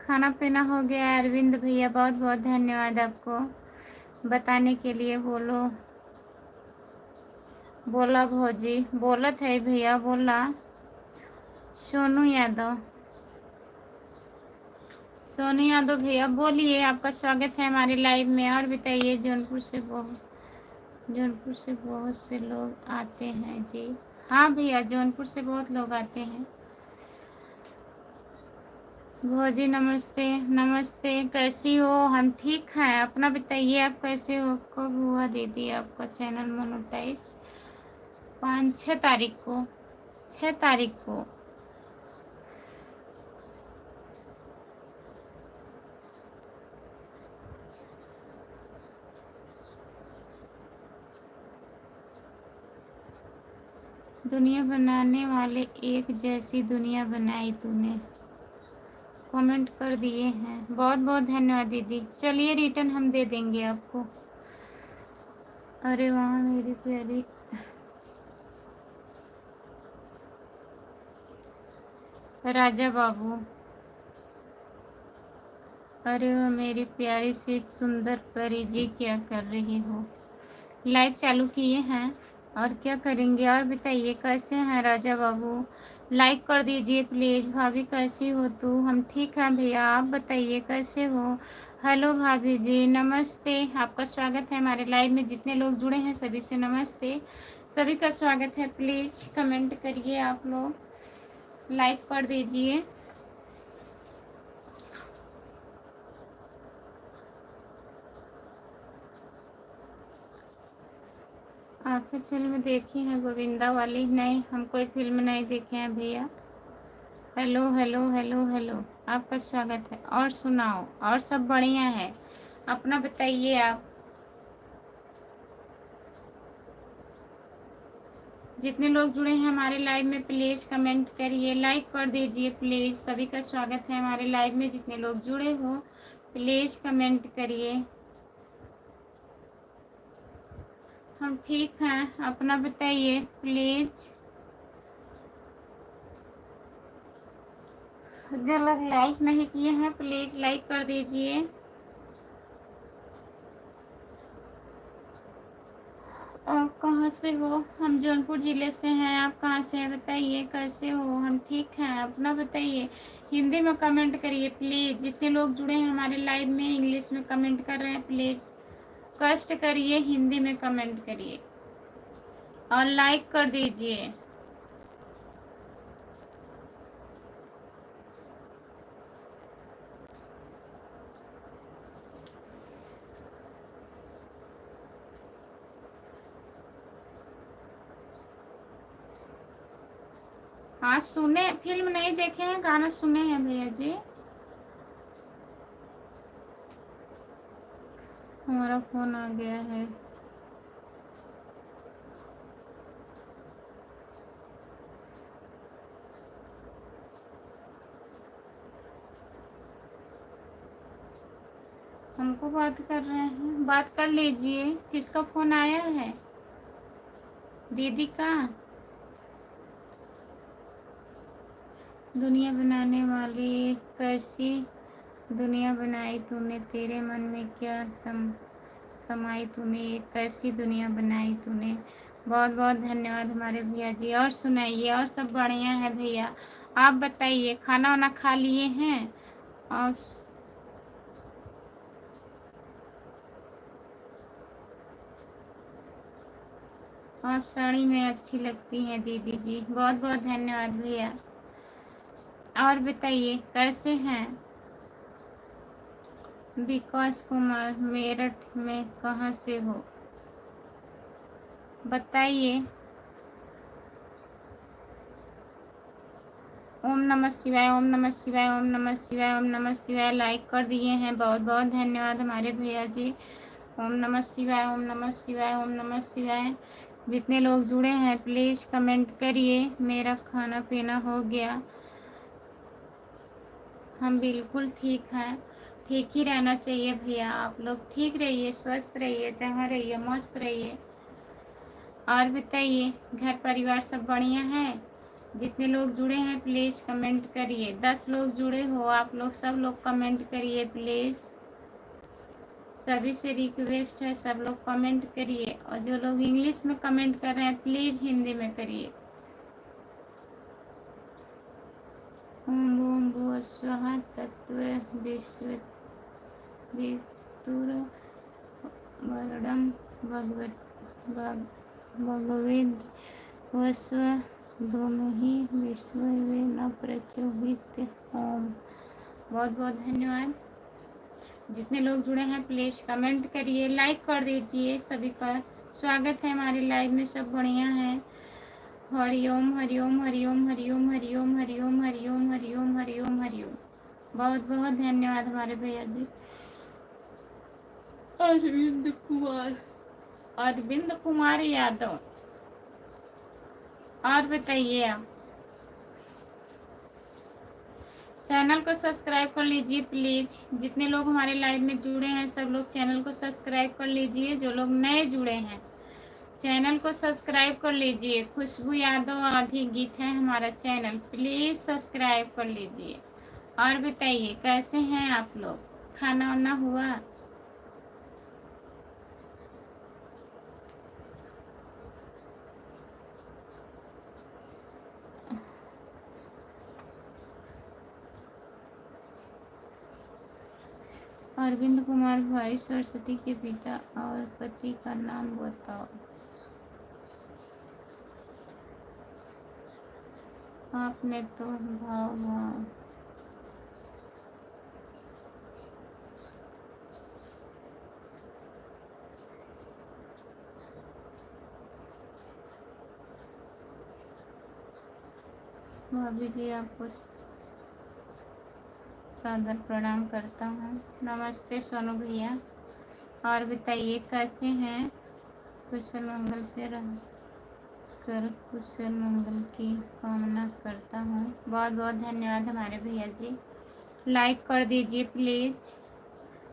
खाना पीना हो गया अरविंद भैया, बहुत बहुत धन्यवाद आपको बताने के लिए। बोलो बोला भौजी, बोलत है भैया, बोला। सोनू यादव, सोनू यादव भैया बोलिए, आपका स्वागत है हमारे लाइव में। और बताइए, जौनपुर से बहुत से लोग आते हैं जी। हाँ भैया, जौनपुर से बहुत लोग आते हैं। भौजी नमस्ते। नमस्ते, कैसी हो? हम ठीक हैं, अपना बताइए, आप कैसे हो? कब हुआ दीदी आपका चैनल मोनेटाइज? 6 तारीख को, 6 तारीख को। दुनिया बनाने वाले, एक जैसी दुनिया बनाई तूने, कमेंट कर दिए हैं, बहुत बहुत धन्यवाद दीदी। चलिए रिटर्न हम दे देंगे आपको। अरे वहाँ मेरी प्यारी राजा बाबू, अरे वो मेरी प्यारी सी सुंदर परी जी, क्या कर रही हो? लाइव चालू किए हैं और क्या करेंगे? और बताइए, कैसे हैं राजा बाबू? लाइक कर दीजिए प्लीज़। भाभी कैसी हो तू? हम ठीक हैं भैया, आप बताइए कैसे हो? हेलो भाभी जी, नमस्ते, आपका स्वागत है हमारे लाइव में। जितने लोग जुड़े हैं सभी से नमस्ते, सभी का स्वागत है। प्लीज़ कमेंट करिए, आप लोग लाइक कर दीजिए। आपने फिल्म देखी है गोविंदा वाली? नहीं, हम कोई फिल्म नहीं देखे हैं भैया। हेलो हेलो हेलो हेलो, आपका स्वागत है। और सुनाओ, और सब बढ़िया है? अपना बताइए आप। जितने लोग जुड़े हैं हमारे लाइव में प्लीज़ कमेंट करिए, लाइक कर दीजिए प्लीज़। सभी का स्वागत है हमारे लाइव में, जितने लोग जुड़े हो प्लीज़ कमेंट करिए। हम ठीक हैं, अपना बताइए प्लीज़। जो लोग लाइक नहीं किए हैं प्लीज़ लाइक कर दीजिए। आप कहाँ से हो? हम जौनपुर ज़िले से हैं। आप कहाँ से हैं बताइए, कैसे हो? हम ठीक हैं, अपना बताइए। हिंदी में कमेंट करिए प्लीज़। जितने लोग जुड़े हैं हमारे लाइव में इंग्लिश में कमेंट कर रहे हैं, प्लीज़ कष्ट करिए, हिंदी में कमेंट करिए और लाइक कर दीजिए। हाँ सुने, फिल्म नहीं देखे हैं, गाना सुने हैं भैया जी। हमारा फोन आ गया है। हमको बात कर रहे हैं, बात कर लीजिए। किसका फोन आया है? दीदी का। दुनिया बनाने वाली, कैसी दुनिया बनाई तूने, तेरे मन में क्या समाई तूने, एक कैसी दुनिया बनाई तूने। बहुत बहुत धन्यवाद हमारे भैया जी। और सुनाइए, और सब बढ़िया है भैया। आप बताइए, खाना वाना खा लिए हैं? और आप साड़ी में अच्छी लगती हैं दीदी जी। बहुत बहुत धन्यवाद भैया। और बताइए कैसे हैं? विकास कुमार, मेरठ में कहाँ से हो बताइए। ओम नमः शिवाय, ओम नमः शिवाय, ओम नमः शिवाय, ओम नमः शिवाय। लाइक कर दिए हैं, बहुत बहुत धन्यवाद हमारे भैया जी। ओम नमः शिवाय, ओम नमः शिवाय, ओम नमः शिवाय। जितने लोग जुड़े हैं प्लीज़ कमेंट करिए। मेरा खाना पीना हो गया। हम बिल्कुल ठीक हैं। ठीक ही रहना चाहिए भैया। आप लोग ठीक रहिए, स्वस्थ रहिए, जहाँ रहिए मस्त रहिए। और बताइए, घर परिवार सब बढ़िया है? जितने लोग जुड़े हैं प्लीज़ कमेंट करिए। 10 लोग जुड़े हो आप लोग, सब लोग कमेंट करिए प्लीज़। सभी से रिक्वेस्ट है, सब लोग कमेंट करिए। और जो लोग इंग्लिश में कमेंट कर रहे हैं प्लीज़ हिंदी में करिए। ओम ओम भुव स्वः तत्व विश्व वितुर वरदं भगवद वस्व धूमहि विश्वे न प्रचोदित। ओम। बहुत बहुत धन्यवाद। जितने लोग जुड़े हैं प्लीज़ कमेंट करिए, लाइक कर दीजिए। सभी का स्वागत है हमारी लाइव में, सब बढ़िया है। हरिओम हरिओम हरिओम हरिओम हरिओम हरिओम हरिओम हरिओम हरिओम हरिओम। बहुत बहुत धन्यवाद हमारे भैया जी। अरविंद कुमार, अरविंद कुमार यादव। और बताइए, आप चैनल को सब्सक्राइब कर लीजिए प्लीज। जितने लोग हमारे लाइव में जुड़े हैं सब लोग चैनल को सब्सक्राइब कर लीजिए। जो लोग नए जुड़े हैं चैनल को सब्सक्राइब कर लीजिए। खुशबू यादव आधी गीत है हमारा चैनल, प्लीज सब्सक्राइब कर लीजिए। और बताइए कैसे हैं आप लोग? खाना वाना हुआ? अरविंद कुमार भाई सरस्वती के पिता और पति का नाम बताओ। आपने तो भाव भाव भाभी जी आपको सादर प्रणाम करता हूँ। नमस्ते सोनू भैया। और बताइए कैसे हैं? कुशल मंगल से रह कर कुशल मंगल की कामना करता हूँ। बहुत बहुत धन्यवाद हमारे भैया जी। लाइक कर दीजिए प्लीज़।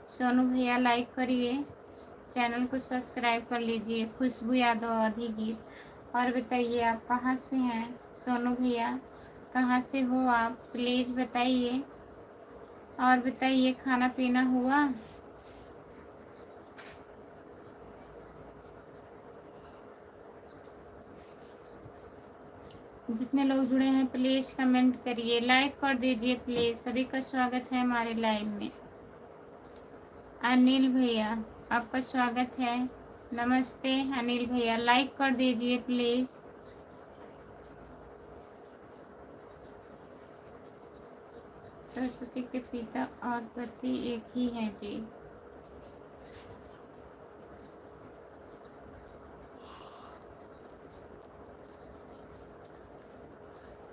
सोनू भैया लाइक करिए, चैनल को सब्सक्राइब कर लीजिए। खुशबू यादव आधी गीत। और बताइए आप कहाँ से हैं? सोनू भैया कहाँ से हो आप, प्लीज़ बताइए। और बताइए खाना पीना हुआ? जितने लोग जुड़े हैं प्लीज़ कमेंट करिए, लाइक कर दीजिए प्लीज़। सभी का स्वागत है हमारे लाइव में। अनिल भैया आपका स्वागत है। नमस्ते अनिल भैया, लाइक कर दीजिए प्लीज़। सरस्वती के पिता और पति एक ही हैं जी।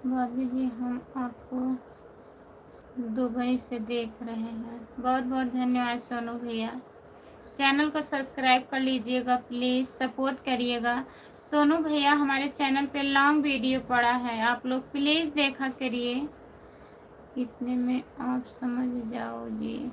भाभी जी हम आपको दुबई से देख रहे हैं। बहुत बहुत धन्यवाद सोनू भैया। चैनल को सब्सक्राइब कर लीजिएगा, प्लीज़ सपोर्ट करिएगा। सोनू भैया हमारे चैनल पे लॉन्ग वीडियो पड़ा है, आप लोग प्लीज़ देखा करिए। इतने में आप समझ जाओ जी।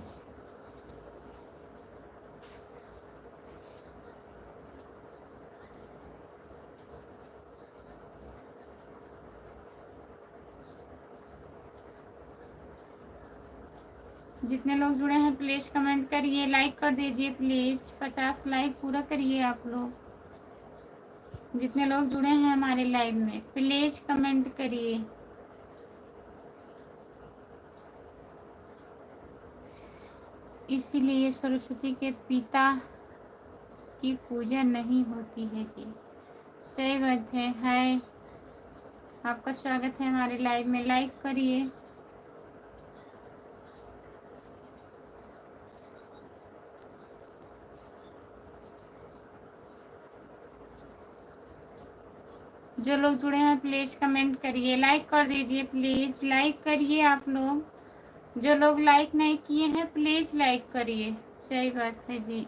जितने लोग जुड़े हैं प्लीज़ कमेंट करिए, लाइक कर दीजिए प्लीज़। 50 लाइक पूरा करिए आप लोग। जितने लोग जुड़े हैं हमारे लाइव में प्लीज़ कमेंट करिए। इसीलिए सरस्वती के पिता की पूजा नहीं होती है जी। सही बात है। हाय, आपका स्वागत है हमारे लाइव में, लाइक करिए। जो लोग जुड़े हैं प्लीज़ कमेंट करिए, लाइक कर दीजिए प्लीज़, लाइक करिए आप लोग। जो लोग लाइक नहीं किए हैं प्लीज़ लाइक करिए। सही बात है जी।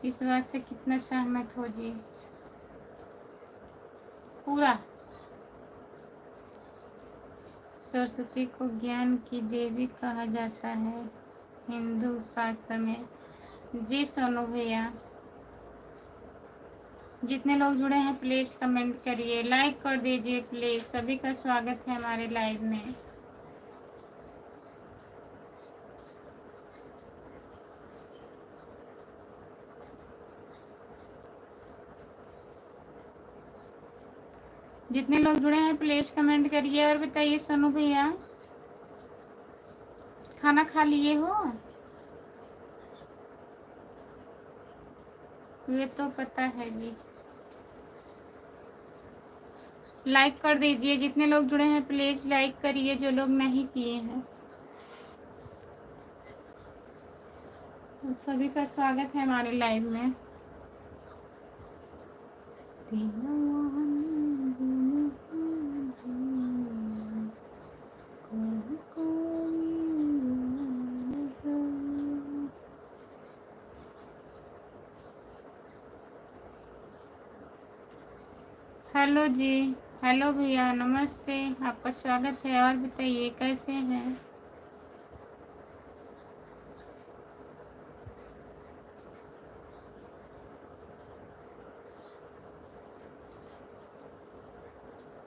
इस बात से कितना सहमत हो जी। पूरा। सरस्वती को ज्ञान की देवी कहा जाता है हिंदू शास्त्र में। जी सोनू भैया। जितने लोग जुड़े हैं प्लीज़ कमेंट करिए, लाइक कर दीजिए प्लीज़। सभी का स्वागत है हमारे लाइव में। जितने लोग जुड़े हैं प्लीज़ कमेंट करिए। और बताइए सोनू भैया, खाना खा लिए हो? ये तो पता है जी। लाइक कर दीजिए। जितने लोग जुड़े हैं प्लीज़ लाइक करिए, जो लोग नहीं किए हैं। सभी का स्वागत है हमारे लाइव में। हेलो जी, हेलो भैया, नमस्ते, आपका स्वागत है। और बताइए कैसे हैं?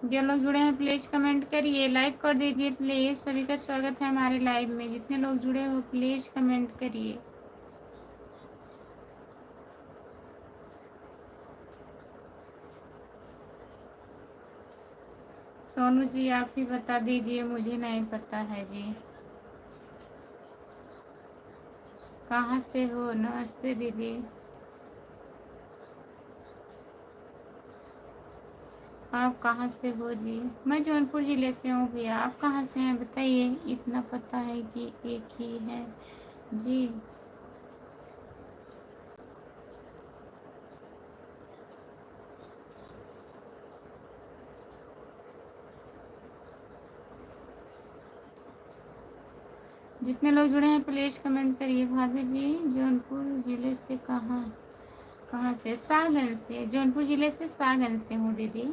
जो लोग जुड़े हैं प्लीज़ कमेंट करिए, लाइक कर दीजिए प्लीज़। सभी का स्वागत है हमारे लाइव में। जितने लोग जुड़े हो प्लीज़ कमेंट करिए। सोनू जी आप ही बता दीजिए, मुझे नहीं पता है जी। कहाँ से हो? नमस्ते दीदी। आप कहाँ से हो जी? मैं जौनपुर ज़िले से हूँ भैया। आप कहाँ से हैं बताइए? इतना पता है कि एक ही है जी। जितने लोग जुड़े हैं प्लीज़ कमेंट करिए। भाभी जी जौनपुर ज़िले से कहाँ से? सागंज से। जौनपुर ज़िले से सागंज से हूँ दीदी।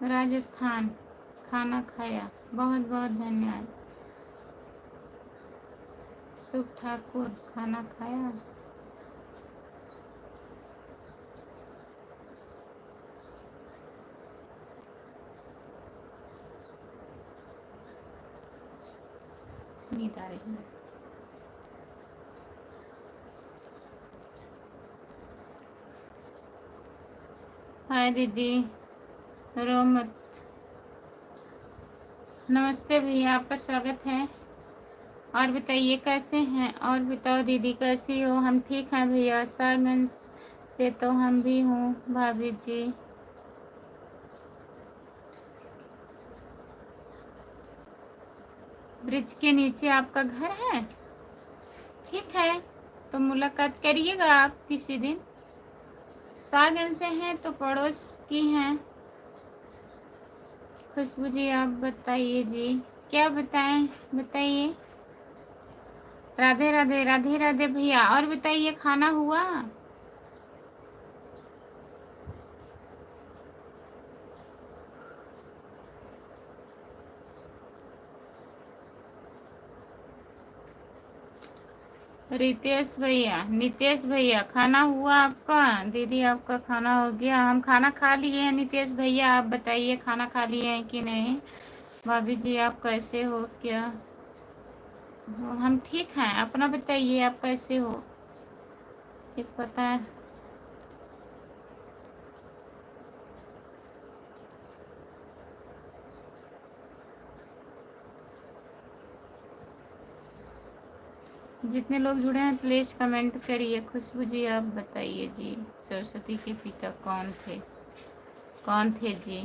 राजस्थान। खाना खाया? बहुत बहुत धन्यवाद। शुभ ठाकुर, खाना खाया? नींद आ रही है। हाय दीदी, रो मत। नमस्ते भैया, आपका स्वागत है। और बताइए कैसे हैं? और बताओ दीदी कैसी हो? हम ठीक हैं भैया। सागंज से तो हम भी हूँ भाभी जी। ब्रिज के नीचे आपका घर है? ठीक है, तो मुलाकात करिएगा आप किसी दिन। सागन से हैं तो पड़ोस की हैं। खुशबू जी आप बताइए जी, क्या बताएं, बताइए। राधे राधे, राधे राधे भैया। और बताइए खाना हुआ? रितेश भैया, नितेश भैया, खाना हुआ आपका? दीदी आपका खाना हो गया? हम खाना खा लिए हैं। नितेश भैया आप बताइए खाना खा लिए हैं कि नहीं? भाभी जी आप कैसे हो, क्या हो? हम ठीक हैं, अपना बताइए आप कैसे हो? एक पता है। जितने लोग जुड़े हैं प्लीज कमेंट करिए। खुशबू जी आप बताइए जी, सरस्वती के पिता कौन थे? कौन थे जी?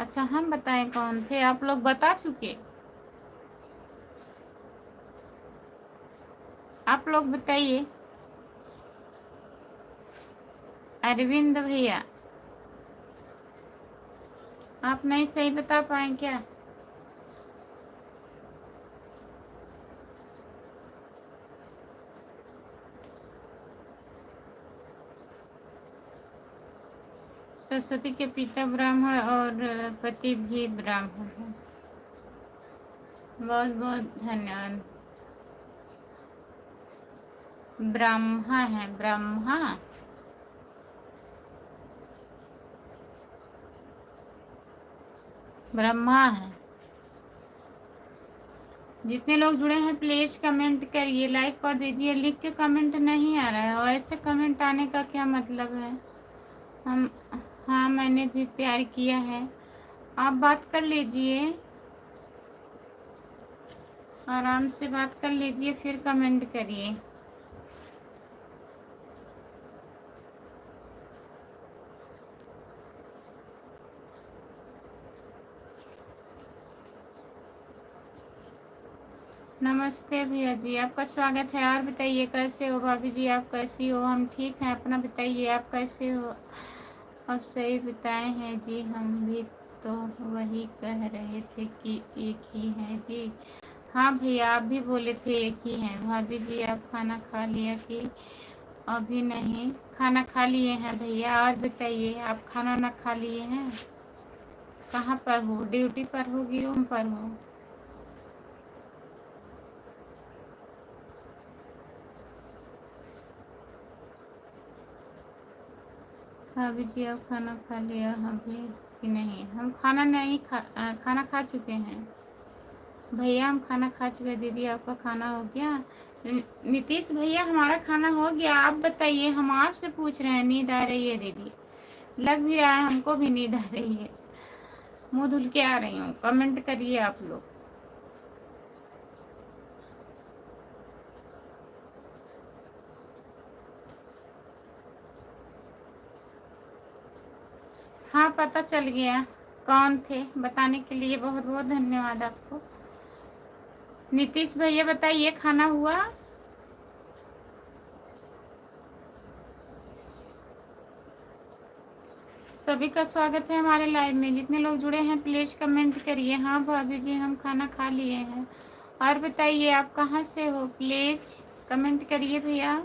अच्छा हम बताएं कौन थे? आप लोग बता चुके, आप लोग बताइए। अरविंद भैया आप नहीं सही बता पाए क्या? सरस्वती के पिता ब्राह्मण और पति भी ब्राह्मण है। बहुत बहुत धन्यवाद। ब्रह्मा है, ब्रह्मा। ब्रह्मा है। जितने लोग जुड़े हैं प्लीज कमेंट करिए, लाइक कर दीजिए। लिख के कमेंट नहीं आ रहा है और ऐसे कमेंट आने का क्या मतलब है? हम, हाँ मैंने भी प्यार किया है। आप बात कर लीजिए, आराम से बात कर लीजिए फिर कमेंट करिए। नमस्ते भैया जी, आपका स्वागत है। और बताइए कैसे हो? भाभी जी आप कैसी हो? हम ठीक हैं, अपना बताइए आप कैसे हो? अब सही बताए हैं जी, हम भी तो वही कह रहे थे कि एक ही है जी। हाँ भैया आप भी बोले थे एक ही हैं। भाभी जी आप खाना खा लिया कि अभी नहीं? खाना खा लिए हैं भैया। और बताइए आप खाना ना खा लिए हैं? कहाँ पर हो? ड्यूटी पर हो कि रूम पर हो? भाभी जी आप खाना खा लिया अभी कि नहीं? हम खाना नहीं खाना खा चुके हैं भैया, हम खाना खा चुके हैं। दीदी आपका खाना हो गया? नीतीश भैया हमारा खाना हो गया। आप बताइए, हम आपसे पूछ रहे हैं। नींद आ रही है दीदी? लग भी रहा है हमको भी नींद आ रही है। मुंह धुल के आ रही हूँ, कमेंट करिए आप लोग। हाँ पता चल गया कौन थे, बताने के लिए बहुत बहुत धन्यवाद आपको। नीतीश भैया बताइए खाना हुआ? सभी का स्वागत है हमारे लाइव में। जितने लोग जुड़े हैं प्लीज कमेंट करिए। हाँ भाभी जी हम खाना खा लिए हैं। और बताइए आप कहाँ से हो? प्लीज कमेंट करिए भैया।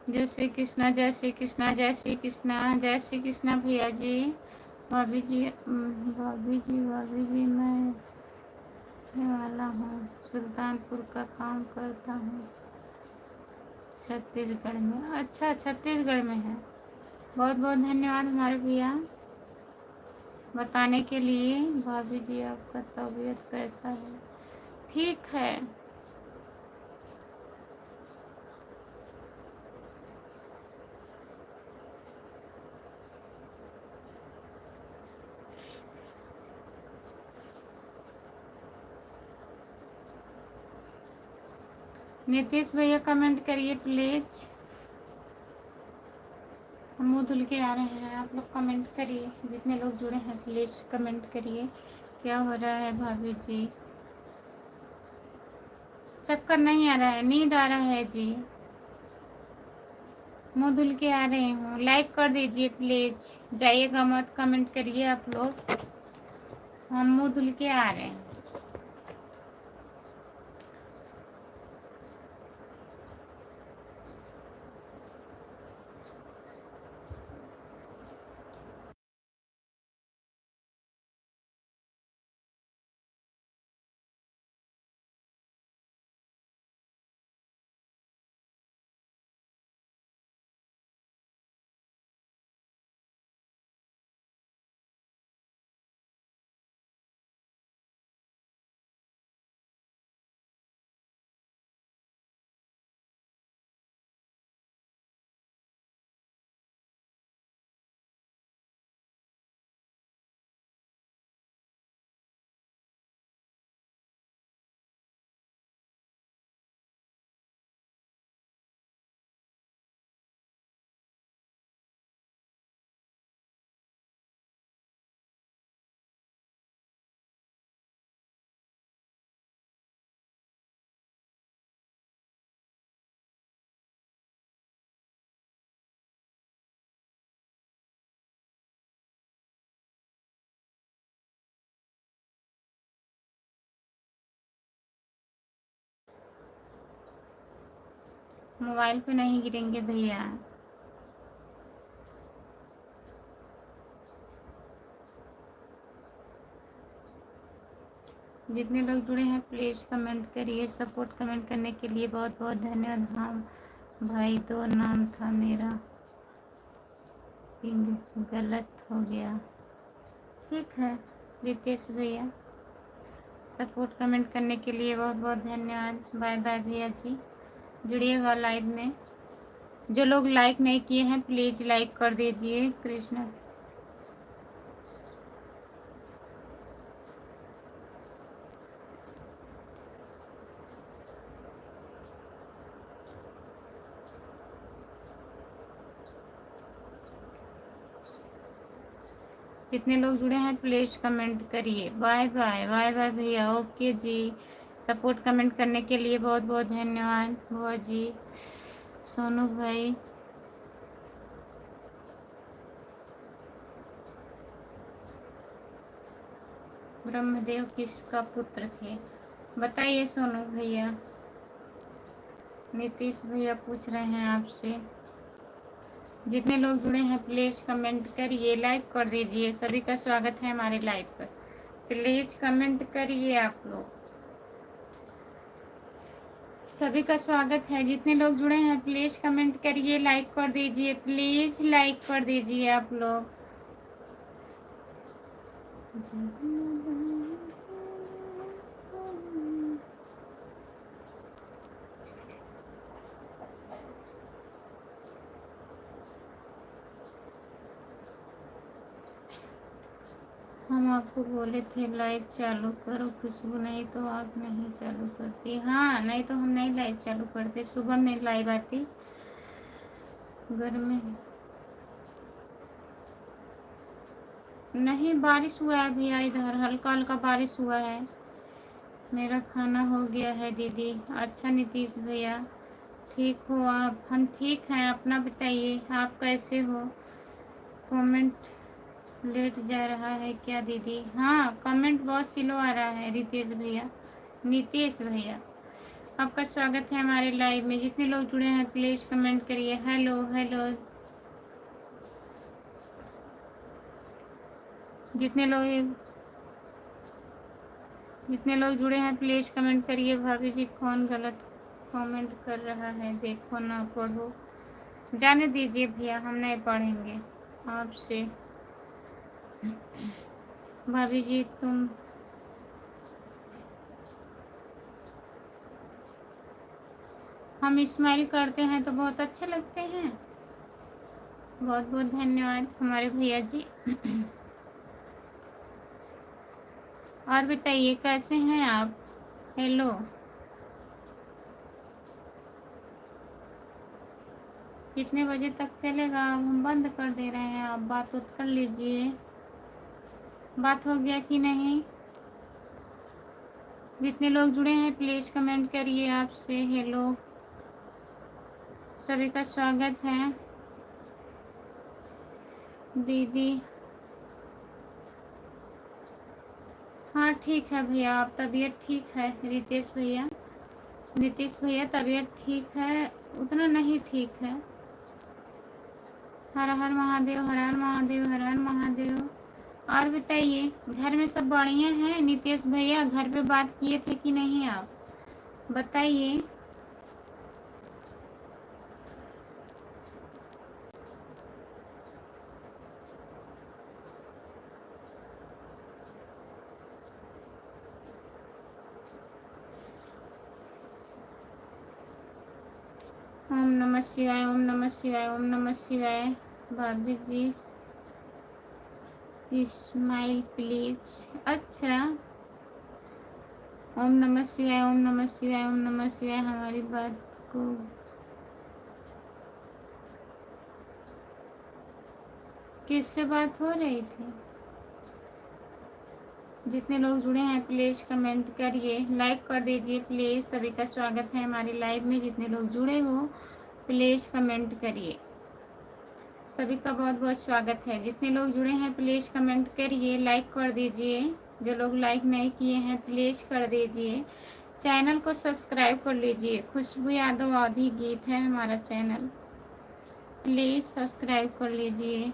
जय श्री कृष्णा, जय श्री कृष्णा, जय श्री कृष्णा, जय श्री कृष्णा भैया जी। भाभी जी भाभी जी मैं रहने वाला हूँ, सुल्तानपुर का काम करता हूँ छत्तीसगढ़ में। अच्छा छत्तीसगढ़ में है। बहुत बहुत धन्यवाद हमारे भैया बताने के लिए। भाभी जी आपका तबीयत कैसा है? ठीक है। नीतीश भैया कमेंट करिए प्लीज। हम मुँह धुल के आ रहे हैं, आप लोग कमेंट करिए। जितने लोग जुड़े हैं प्लीज कमेंट करिए। क्या हो रहा है भाभी जी? चक्कर नहीं आ रहा है, नींद आ रहा है जी। मुँह धुल के आ रहे हूँ। लाइक कर दीजिए प्लीज, जाइएगा मत, कमेंट करिए आप लोग। हम मुँह धुल के आ रहे हैं। मोबाइल पे नहीं गिरेंगे भैया। जितने लोग जुड़े हैं प्लीज़ कमेंट करिए। सपोर्ट कमेंट करने के लिए बहुत बहुत धन्यवाद। हाँ भाई, दो नाम था मेरा, पिंग गलत हो गया। ठीक है रितेश भैया, सपोर्ट कमेंट करने के लिए बहुत बहुत धन्यवाद। बाय बाय भैया जी, जुड़िएगा लाइव में। जो लोग लाइक नहीं किए हैं प्लीज़ लाइक कर दीजिए। कृष्णा कितने लोग जुड़े हैं प्लीज़ कमेंट करिए। बाय बाय, बाय बाय भैया। ओके जी, सपोर्ट कमेंट करने के लिए बहुत बहुत धन्यवाद। बुआ जी, सोनू भाई, ब्रह्मदेव किसका पुत्र थे? बताइए सोनू भैया। नीतीश भैया पूछ रहे हैं आपसे। जितने लोग जुड़े हैं प्लीज़ कमेंट करिए, लाइक कर दीजिए। सभी का स्वागत है हमारे लाइव पर। प्लीज़ कमेंट करिए आप लोग, सभी का स्वागत है। जितने लोग जुड़े हैं प्लीज़ कमेंट करिए, लाइक कर दीजिए। प्लीज़ लाइक कर दीजिए आप लोग। हम आपको बोले थे लाइव चालू करो खुशबू, नहीं तो आप नहीं चालू करती। हाँ, नहीं तो हम नहीं लाइव चालू करते। सुबह में लाइव आती, घर में नहीं। बारिश हुआ है भैया, इधर हल्का हल्का बारिश हुआ है। मेरा खाना हो गया है दीदी। अच्छा नीतीश भैया, ठीक हो आप? हम ठीक हैं, अपना बताइए आप कैसे हो? कमेंट लेट जा रहा है क्या दीदी? हाँ, कमेंट बहुत स्लो आ रहा है रितेश भैया। नीतीश भैया, आपका स्वागत है हमारे लाइव में। जितने लोग जुड़े हैं प्लीज़ कमेंट करिए। हेलो हेलो, जितने लोग जितने लोग जुड़े हैं प्लीज़ कमेंट करिए। भाभी जी कौन गलत कमेंट कर रहा है? देखो ना, पढ़ो। जाने दीजिए भैया, हम नहीं पढ़ेंगे आपसे। भाभी जी तुम, हम स्माइल करते हैं तो बहुत अच्छे लगते हैं। बहुत बहुत धन्यवाद हमारे भैया जी। और बताइए कैसे हैं आप? हेलो, कितने बजे तक चलेगा? अब हम बंद कर दे रहे हैं, आप बात उत कर लीजिए। बात हो गया कि नहीं? जितने लोग जुड़े हैं प्लीज कमेंट करिए। आपसे हेलो, सभी का स्वागत है। दीदी हाँ ठीक है भैया, आप तबीयत ठीक है? रितेश भैया, नीतीश भैया तबीयत ठीक है? उतना नहीं ठीक है। हर हर महादेव, हर हर महादेव, हर हर महादेव। और बताइए, घर में सब बढ़िया हैं? नीतीश भैया घर पे बात किए थे कि नहीं आप बताइए। ओम नमः शिवाय, ओम नमः शिवाय, ओम नमः शिवाय। भाभी जी स्माइल प्लीज। अच्छा, ओम नमः शिवाय, ओम नमः शिवाय, ओम नमः शिवाय। हमारी बात को किससे बात हो रही थी? जितने लोग जुड़े हैं प्लीज कमेंट करिए, लाइक कर दीजिए प्लीज। सभी का स्वागत है हमारी लाइव में। जितने लोग जुड़े हो प्लीज कमेंट करिए। सभी का बहुत बहुत स्वागत है। जितने लोग जुड़े हैं प्लीज कमेंट करिए, लाइक कर दीजिए। जो लोग लाइक नहीं किए हैं प्लीज कर दीजिए। चैनल को सब्सक्राइब कर लीजिए। खुशबू यादव आधी गीत है हमारा चैनल, प्लीज सब्सक्राइब कर लीजिए।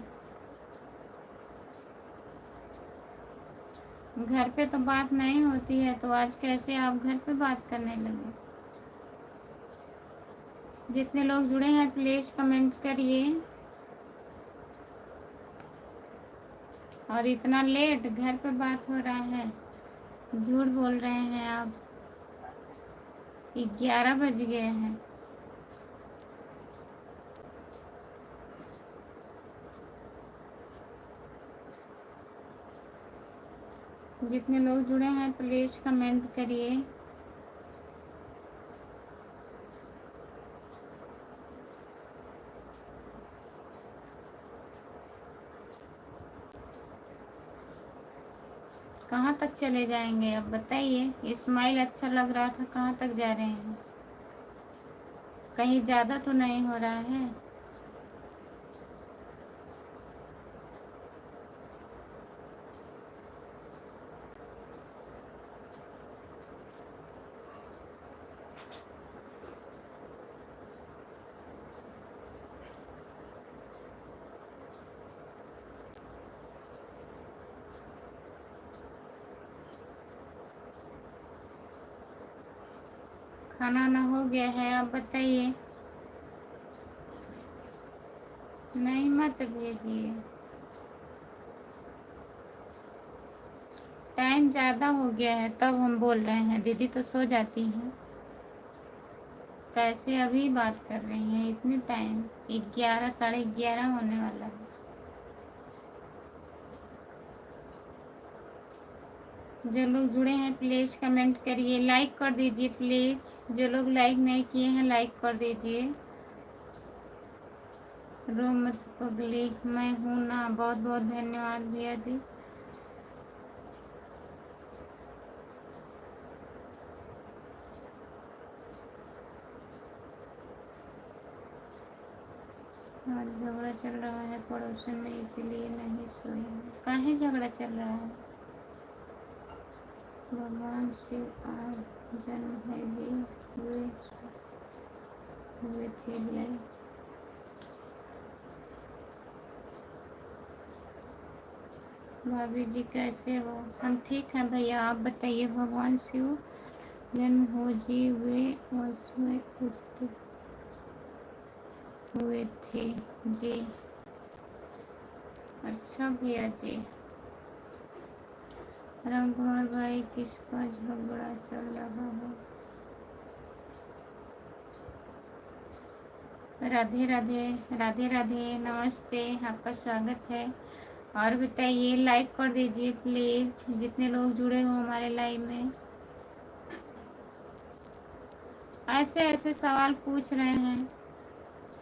घर पे तो बात नहीं होती है, तो आज कैसे आप घर पे बात करने लगे? जितने लोग जुड़े हैं प्लीज कमेंट करिए। और इतना लेट घर पे बात हो रहा है? झूठ बोल रहे हैं आप, 11 बज गए हैं। जितने लोग जुड़े हैं प्लीज कमेंट करिए। कहाँ तक चले जाएंगे अब बताइए? स्माइल अच्छा लग रहा था, कहाँ तक जा रहे हैं? कहीं ज़्यादा तो नहीं हो रहा है? खाना ना हो गया है? आप बताइए। नहीं मत भेजिए, टाइम ज़्यादा हो गया है तब हम बोल रहे हैं। दीदी तो सो जाती हैं, कैसे अभी बात कर रही हैं इतने टाइम? 11 साढ़े 11 होने वाला है। जो लोग जुड़े हैं प्लीज कमेंट करिए, लाइक कर दीजिए प्लीज। जो लोग लाइक नहीं किए हैं लाइक कर दीजिए। रो मत पगली, मैं हूँ ना। बहुत बहुत धन्यवाद भैया जी। आज झगड़ा चल रहा है पड़ोसन में, इसीलिए नहीं सोई हूँ। काहे झगड़ा चल रहा है? भगवान शिव आज जन्म है हुए थे लय। भाभी जी कैसे हो? हम ठीक हैं भैया, आप बताइए। भगवान शिव जन्म हो जी हुए उसमें उत्पन्न हुए थे जी। अच्छा भैया जी। राम कुमार भाई, किसका झगड़ा चल रहा है? राधे राधे, राधे राधे, नमस्ते, आपका स्वागत है। और बताइए, लाइक कर दीजिए प्लीज। जितने लोग जुड़े हो हमारे लाइव में। ऐसे ऐसे सवाल पूछ रहे हैं,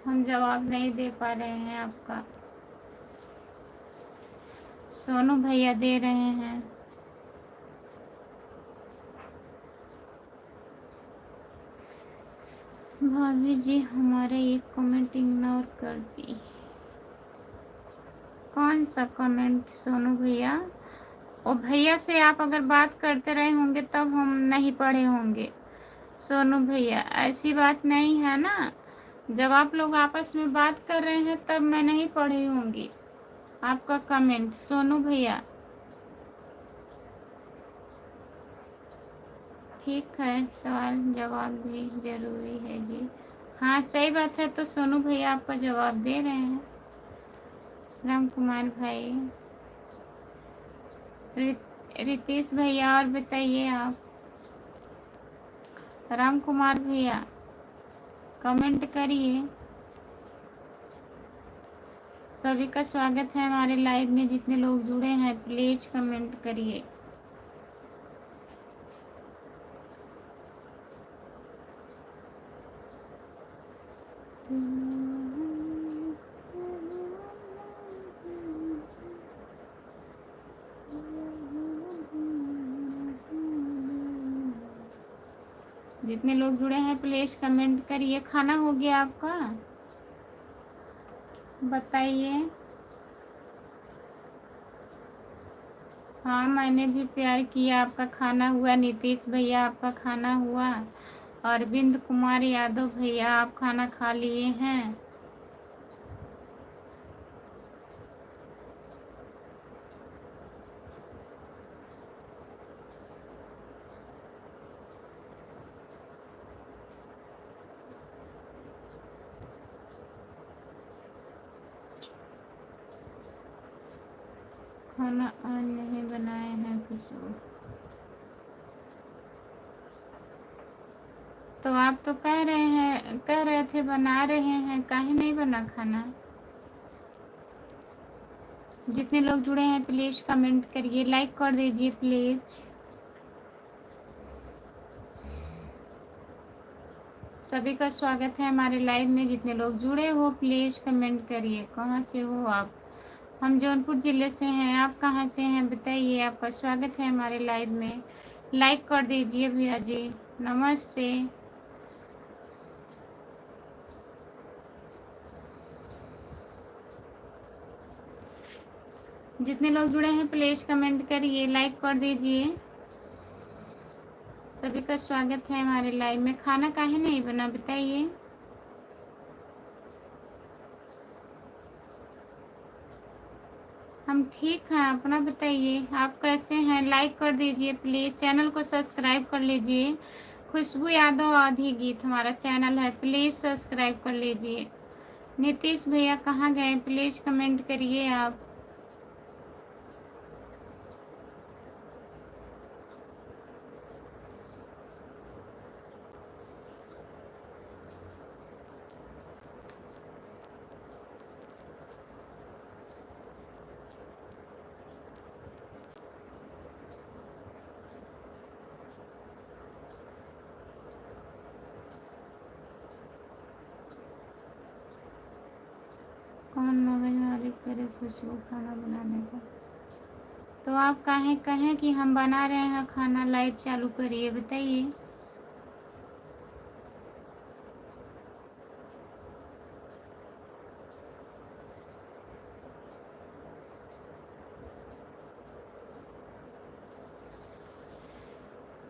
हम जवाब नहीं दे पा रहे हैं आपका। सोनू भैया दे रहे हैं। भाभी जी हमारे एक कमेंट इग्नोर कर दी। कौन सा कमेंट सोनू भैया? और भैया से आप अगर बात करते रहे होंगे तब हम नहीं पढ़े होंगे। सोनू भैया ऐसी बात नहीं है ना, जब आप लोग आपस में बात कर रहे हैं तब मैं नहीं पढ़ी होंगी आपका कमेंट। सोनू भैया ठीक है, सवाल जवाब भी जरूरी है जी। हाँ सही बात है, तो सोनू भैया आपका जवाब दे रहे हैं। राम कुमार भाई, रितेश भैया और बताइए आप। राम कुमार भैया कमेंट करिए। सभी का स्वागत है हमारे लाइव में, जितने लोग जुड़े हैं प्लीज कमेंट करिए। जितने लोग जुड़े हैं प्लीज कमेंट करिए। खाना हो गया आपका? बताइए। हाँ मैंने भी प्यार किया, आपका खाना हुआ। नीतीश भैया आपका खाना हुआ। अरविंद कुमार यादव भैया आप खाना खा लिए हैं? खाना आज नहीं बनाए हैं कुछ। तो आप तो कह रहे थे बना रहे हैं, काहे नहीं बना खाना? जितने लोग जुड़े हैं प्लीज कमेंट करिए, लाइक कर दीजिए प्लीज। सभी का स्वागत है हमारे लाइव में, जितने लोग जुड़े हो प्लीज कमेंट करिए। कहाँ से हो आप? हम जौनपुर जिले से हैं। आप कहाँ से हैं बताइए। आपका स्वागत है हमारे लाइव में, लाइक कर दीजिए भैया जी। नमस्ते। जितने लोग जुड़े हैं प्लीज कमेंट करिए, लाइक कर दीजिए। सभी का स्वागत है हमारे लाइव में। खाना काहे नहीं बना बताइए। हम ठीक हैं, अपना बताइए आप कैसे हैं। लाइक कर दीजिए प्लीज, चैनल को सब्सक्राइब कर लीजिए। खुशबू यादव आधी गीत हमारा चैनल है, प्लीज सब्सक्राइब कर लीजिए। नीतीश भैया कहाँ गए प्लीज कमेंट करिए आप। कौन मगज मारी करे खुशबू खाना बनाने का? तो आप काहे कहें कि हम बना रहे हैं खाना, लाइव चालू करिए बताइए।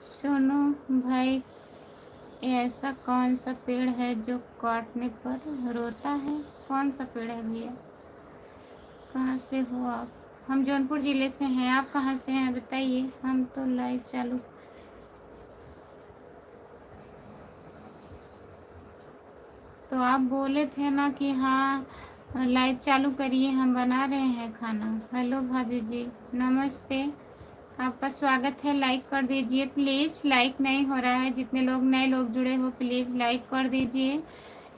सोनू भाई, ऐसा कौन सा पेड़ है जो काटने पर रोता है? कौन सा पेड़ है भैया? कहाँ से हो आप? हम जौनपुर जिले से हैं। आप कहाँ से हैं बताइए। हम तो लाइव चालू। तो आप बोले थे ना कि हाँ लाइव चालू करिए, हम बना रहे हैं खाना। हेलो भाभी जी नमस्ते, आपका स्वागत है। लाइक कर दीजिए प्लीज़, लाइक नहीं हो रहा है। जितने लोग नए लोग जुड़े हो प्लीज़ लाइक कर दीजिए,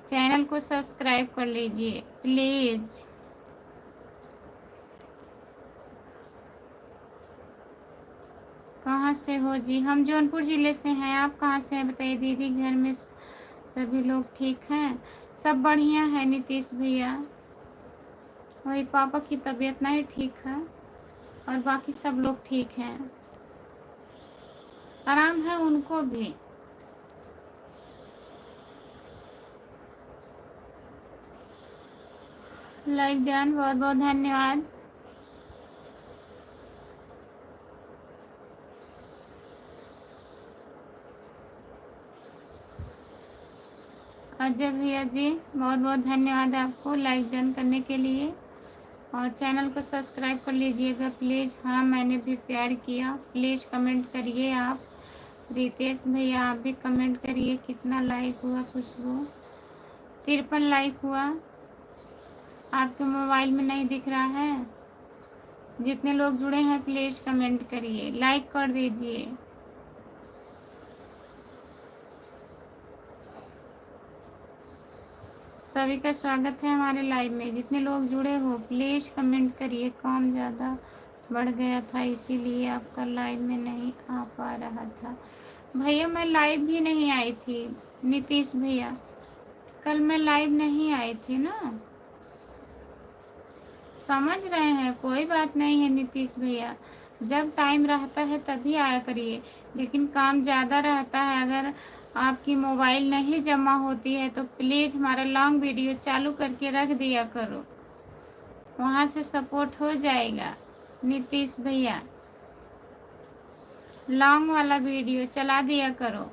चैनल को सब्सक्राइब कर लीजिए प्लीज़। कहाँ से हो जी? हम जौनपुर ज़िले से हैं। आप कहाँ से हैं बताइए। दीदी घर में सभी लोग ठीक हैं? सब बढ़िया है नीतीश भैया। वही पापा की तबीयत नहीं ठीक है और बाकी सब लोग ठीक हैं, आराम है उनको भी। लाइक ध्यान, बहुत बहुत धन्यवाद। अजय भैया जी बहुत बहुत धन्यवाद आपको लाइक डन करने के लिए, और चैनल को सब्सक्राइब कर लीजिएगा प्लीज़। हाँ मैंने भी प्यार किया, प्लीज़ कमेंट करिए आप। रितेश भैया आप भी कमेंट करिए कितना लाइक हुआ। खुशबू 53 लाइक हुआ, आपके मोबाइल में नहीं दिख रहा है। जितने लोग जुड़े हैं प्लीज़ कमेंट करिए, लाइक कर दीजिए। सभी का स्वागत है हमारे लाइव में। जितने लोग जुड़े हो प्लीज़ कमेंट करिए। काम ज़्यादा बढ़ गया था इसीलिए आपका लाइव में नहीं आ पा रहा था। भैया मैं लाइव भी नहीं आई थी नीतीश भैया, कल मैं लाइव नहीं आई थी ना, समझ रहे हैं। कोई बात नहीं है नीतीश भैया, जब टाइम रहता है तभी आया करिए, लेकिन काम ज़्यादा रहता है। अगर आपकी मोबाइल नहीं जमा होती है तो प्लीज़ हमारा लॉन्ग वीडियो चालू करके रख दिया करो, वहाँ से सपोर्ट हो जाएगा। नीतीश भैया लॉन्ग वाला वीडियो चला दिया करो।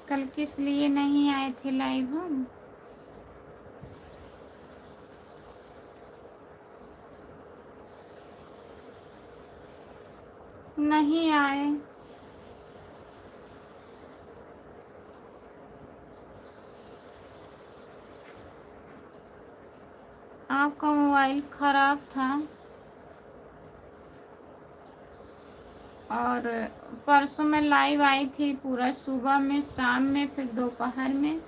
कल किस लिए नहीं आए थे लाइव हम? नहीं आए। आपका मोबाइल खराब था और परसों मैं लाइव आई थी पूरा सुबह में, शाम में, फिर दोपहर में,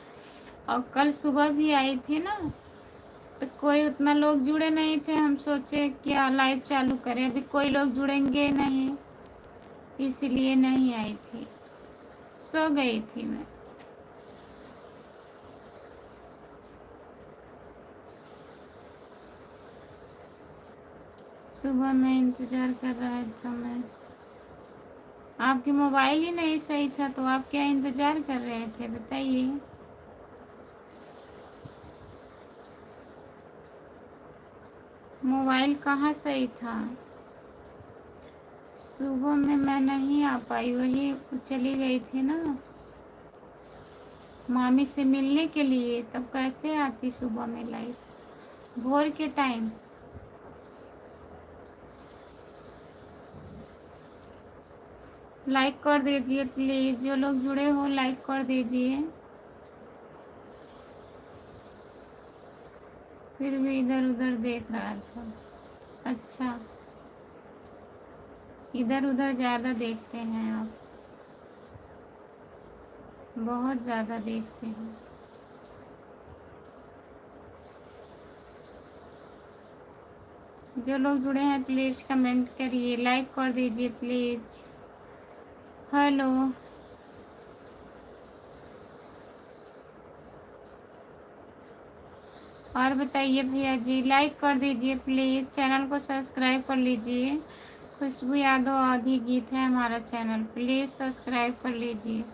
और कल सुबह भी आई थी ना, तो कोई उतना लोग जुड़े नहीं थे। हम सोचे क्या लाइव चालू करें, अभी कोई लोग जुड़ेंगे नहीं, इसीलिए नहीं आई थी, सो गई थी मैं। सुबह में इंतज़ार कर रहा था मैं। आपकी मोबाइल ही नहीं सही था तो आप क्या इंतज़ार कर रहे थे बताइए। मोबाइल कहाँ सही था? सुबह में मैं नहीं आ पाई, वही चली गई थी ना मामी से मिलने के लिए, तब कैसे आती सुबह में लाइव, भोर के टाइम। लाइक कर दीजिए प्लीज़, जो लोग जुड़े हो लाइक कर दीजिए। फिर भी इधर उधर देख रहा था। अच्छा, इधर उधर ज़्यादा देखते हैं आप, बहुत ज़्यादा देखते हैं। जो लोग जुड़े हैं प्लीज़ कमेंट करिए, लाइक कर दीजिए प्लीज़। हेलो, और बताइए भैया जी, लाइक कर दीजिए प्लीज़, चैनल को सब्सक्राइब कर लीजिए। खुशबू यादव आधी गीत है हमारा चैनल, प्लीज़ सब्सक्राइब कर लीजिए।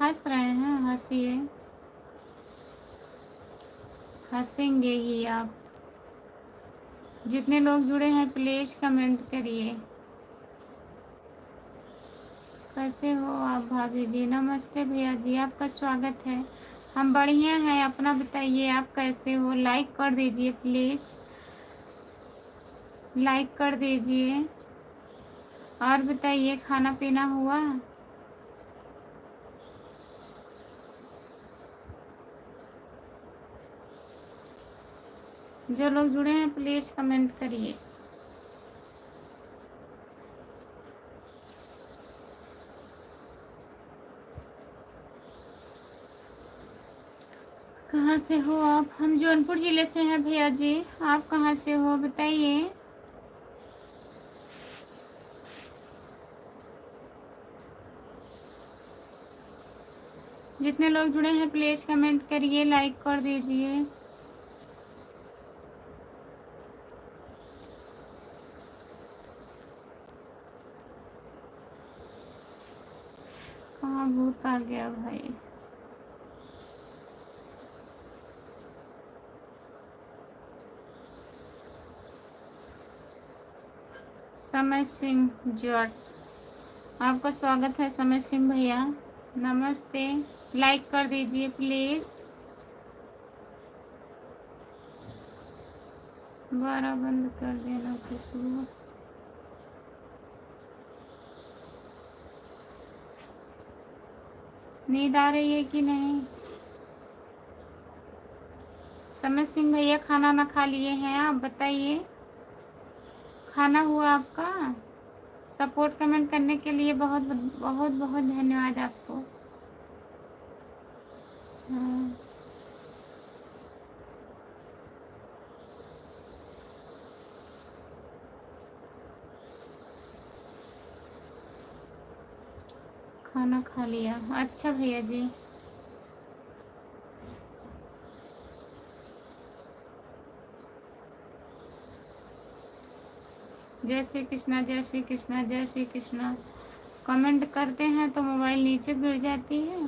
हंस रहे हैं, हंसिए, हंसेंगे ही आप। जितने लोग जुड़े हैं प्लीज़ कमेंट करिए। कैसे हो आप भाभी जी? नमस्ते भैया जी, आपका स्वागत है। हम बढ़िया हैं, अपना बताइए आप कैसे हो? लाइक कर दीजिए प्लीज़, लाइक कर दीजिए। और बताइए खाना पीना हुआ? जो लोग जुड़े हैं प्लीज़ कमेंट करिए। कहाँ से हो आप? हम जौनपुर ज़िले से हैं भैया जी, आप कहाँ से हो बताइए। जितने लोग जुड़े हैं प्लीज कमेंट करिए, लाइक कर दीजिए। कहाँ भूत आ गया भाई। समय सिंह जॉट, आपका स्वागत है समय सिंह भैया, नमस्ते। लाइक कर दीजिए प्लीज। 12 बंद कर देना खुशबू। नींद आ रही है कि नहीं? समय सिंह भैया खाना ना खा लिए हैं आप, बताइए खाना हुआ आपका? सपोर्ट कमेंट करने के लिए बहुत बहुत बहुत धन्यवाद आपको। हाँ। खाना खा लिया, अच्छा भैया जी। जय श्री कृष्णा, जय श्री कृष्णा, जय श्री कृष्णा। कमेंट करते हैं तो मोबाइल नीचे गिर जाती है।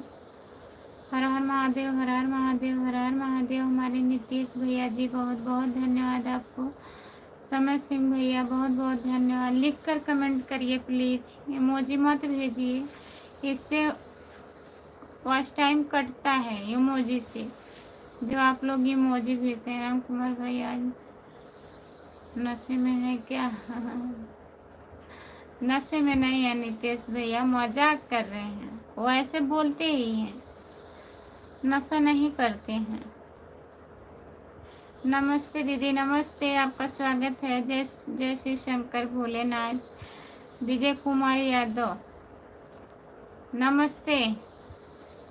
हर हर महादेव, हर हर महादेव, हर हर महादेव। हमारे नीतीश भैया जी बहुत बहुत धन्यवाद आपको। समय सिंह भैया बहुत बहुत धन्यवाद। लिख कर कमेंट करिए प्लीज, इमोजी मत भेजिए, इससे वॉच टाइम कटता है इमोजी से। जो आप लोग इमोजी भेजते हैं। राम कुमार भाई आज नशे में है क्या? नशे में नहीं है नीतीश भैया, मजाक कर रहे हैं, वो ऐसे बोलते ही हैं, नशा नहीं करते हैं। नमस्ते दीदी, नमस्ते, आपका स्वागत है। जय जय शिव शंकर भोलेनाथ। विजय कुमार यादव नमस्ते।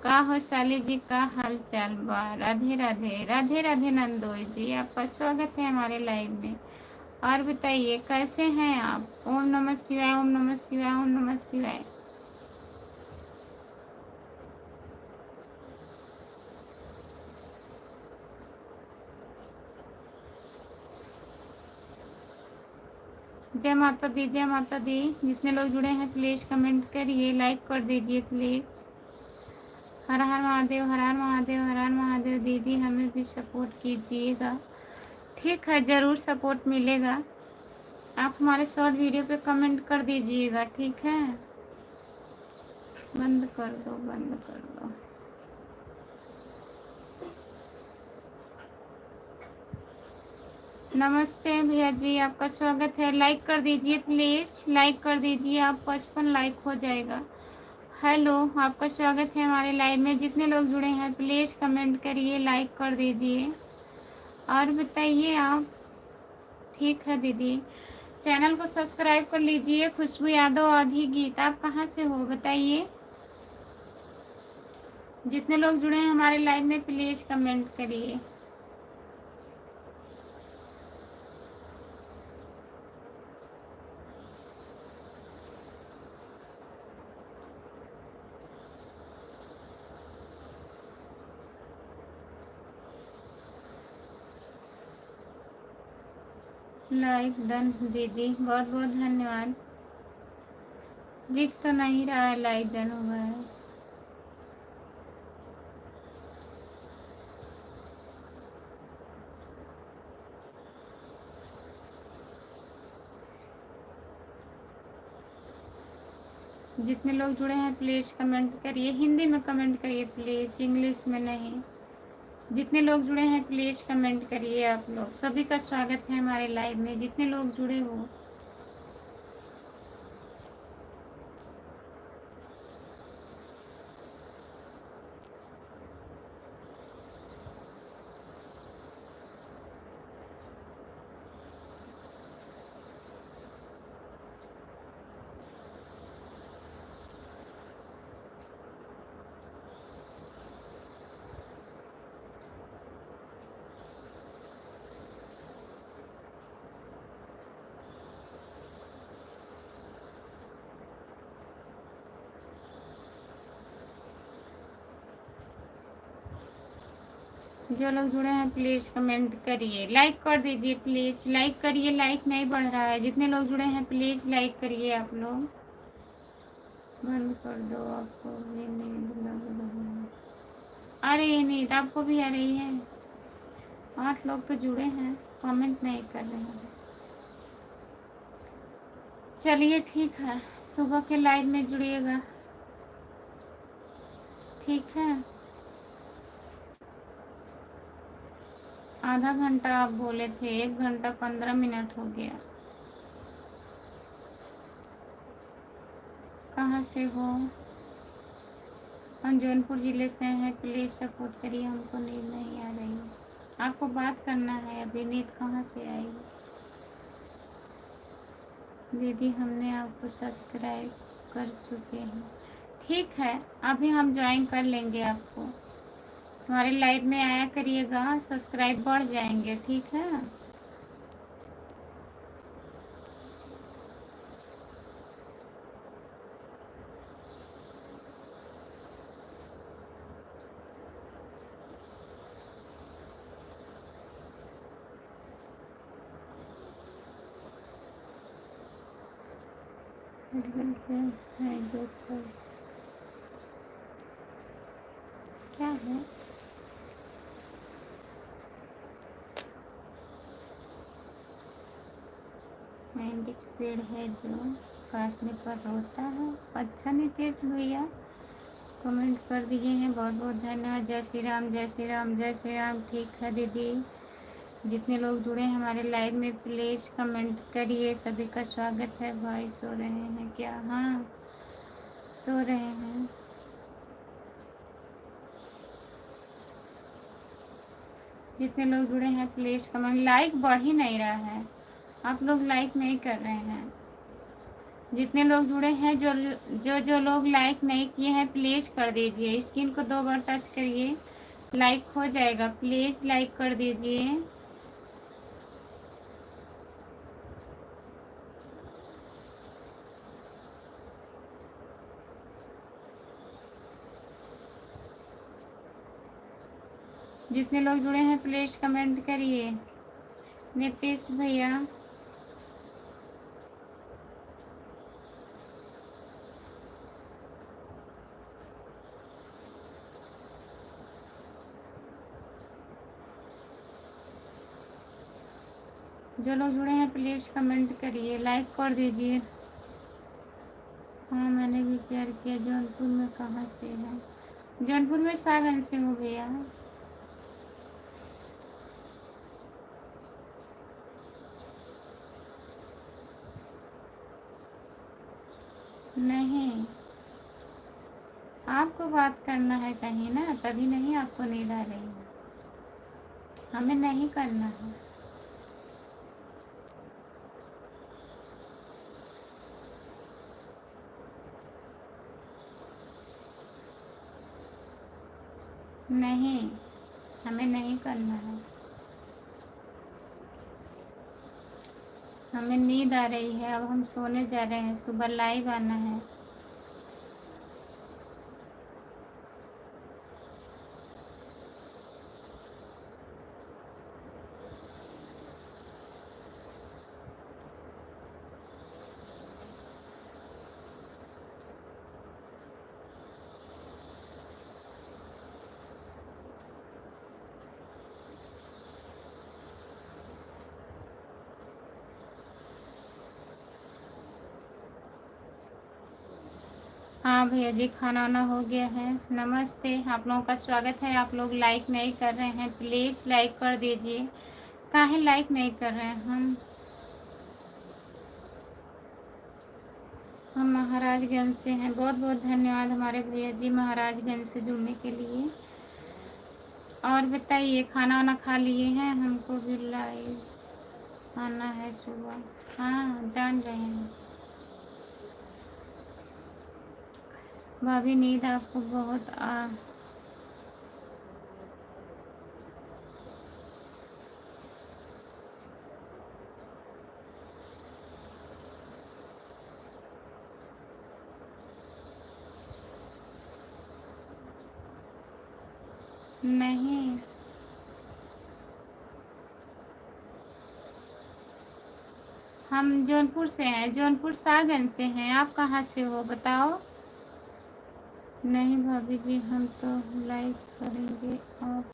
का हो साली जी, का हाल चाल बा? राधे राधे, राधे राधे नंदोई जी, आपका स्वागत है हमारे लाइव में। और बताइए कैसे हैं आप? ओम नमः शिवाय, ओम नमः शिवाय, ओम नमः शिवाय। जय माता दी, जय माता दी। जितने लोग जुड़े हैं प्लीज कमेंट करिए, लाइक कर दीजिए प्लीज। हर हर महादेव, हर हर महादेव, हर हर महादेव। दीदी हमें भी सपोर्ट कीजिएगा। ठीक है, ज़रूर सपोर्ट मिलेगा। आप हमारे शॉर्ट वीडियो पे कमेंट कर दीजिएगा, ठीक है? बंद कर दो, बंद कर दो। नमस्ते भैया जी, आपका स्वागत है। लाइक कर दीजिए प्लीज, लाइक कर दीजिए। आप 55 लाइक हो जाएगा। हेलो, आपका स्वागत है हमारे लाइव में। जितने लोग जुड़े हैं प्लीज कमेंट करिए, लाइक कर दीजिए। और बताइए आप। ठीक है दीदी, चैनल को सब्सक्राइब कर लीजिए। खुशबू यादव आधी गीत, आप कहाँ से हो बताइए? जितने लोग जुड़े हैं हमारे लाइव में प्लीज कमेंट करिए। लाइक डन दीदी, बहुत बहुत धन्यवाद। दिख तो नहीं रहा है लाइक डन हुआ है। जितने लोग जुड़े हैं प्लीज कमेंट करिए। हिंदी में कमेंट करिए प्लीज, इंग्लिश में नहीं। जितने लोग जुड़े हैं प्लीज कमेंट करिए। आप लोग सभी का स्वागत है हमारे लाइव में, जितने लोग जुड़े हो। जो लोग जुड़े हैं प्लीज कमेंट करिए, लाइक कर दीजिए, प्लीज लाइक करिए, लाइक नहीं बढ़ रहा है। जितने लोग जुड़े हैं प्लीज लाइक करिए आप लोग। बंद कर दो, आपको भी नींद लग रही है। आ रही है नींद, आपको भी आ रही है? 8 लोग तो जुड़े हैं, कमेंट नहीं कर रहे हैं। चलिए ठीक है, सुबह के लाइव में जुड़िएगा, ठीक है। आधा घंटा आप बोले थे, 1 घंटा 15 मिनट हो गया। कहाँ से हो? हम जौनपुर ज़िले से हैं, प्लीज़ सपोर्ट करिए, हमको नींद नहीं आ रही है। आपको बात करना है, अभी नींद कहाँ से आएगी? दीदी हमने आपको सब्सक्राइब कर चुके हैं, ठीक है। अभी हम ज्वाइन कर लेंगे आपको, हमारे लाइव में आया करिएगा, सब्सक्राइब बढ़ जाएंगे, ठीक है। है जो क्या है? मेहंदी का पेड़ है जो काटने पर रोता है। अच्छा नितेश भैया कमेंट कर दिए हैं, बहुत बहुत धन्यवाद। जय श्री राम, जय श्री राम, जय श्री राम। ठीक है दीदी, जितने लोग जुड़े हैं हमारे लाइव में प्लीज़ कमेंट करिए, सभी का स्वागत है। भाई सो रहे हैं क्या? हाँ सो रहे हैं। जितने लोग जुड़े हैं प्लीज़ कमेंट, लाइक बढ़ ही नहीं रहा है, आप लोग लाइक नहीं कर रहे हैं। जितने लोग जुड़े हैं, जो लोग लाइक नहीं किए हैं प्लीज़ कर दीजिए। स्क्रीन को 2 बार टच करिए, लाइक हो जाएगा, प्लीज़ लाइक कर दीजिए। जितने लोग जुड़े हैं प्लीज़ कमेंट करिए। नीतीश भैया जो लोग जुड़े हैं प्लीज़ कमेंट करिए, लाइक कर दीजिए। हाँ मैंने भी प्यार किया। जौनपुर में कहाँ से है? जौनपुर में सागन से हो भैया। नहीं, आपको बात करना है कहीं ना, तभी नहीं आपको नींद आ रही है, हमें नहीं करना है। नहीं, हमें नहीं करना है, हमें नींद आ रही है, अब हम सोने जा रहे हैं, सुबह लाइव आना है। हाँ भैया जी, खाना वाना हो गया है। नमस्ते, आप लोगों का स्वागत है। आप लोग लाइक नहीं कर रहे हैं, प्लीज़ लाइक कर दीजिए। काहे लाइक नहीं कर रहे हैं? हम महाराजगंज से हैं। बहुत बहुत धन्यवाद हमारे भैया जी महाराजगंज से जुड़ने के लिए। और बताइए, खाना वाना खा लिए हैं? हमको भी लाइव आना है सुबह। हाँ जान रहे हैं भाभी, नींद आपको बहुत नहीं, हम जौनपुर से हैं, जौनपुर सागन से हैं। आप कहाँ से हो बताओ? नहीं भाभी जी, हम तो लाइक करेंगे आप।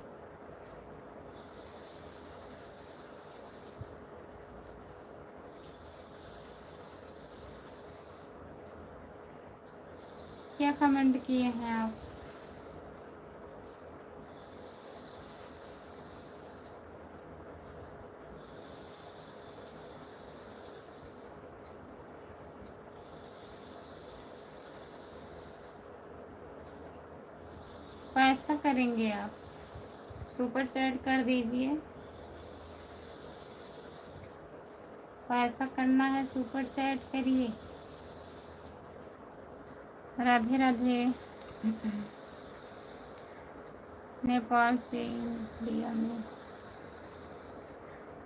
क्या कमेंट किए हैं आप? पैसा करेंगे आप? सुपर चैट कर दीजिए। पैसा करना है, सुपर चैट करिए। राधे राधे। नेपाल से इंडिया में।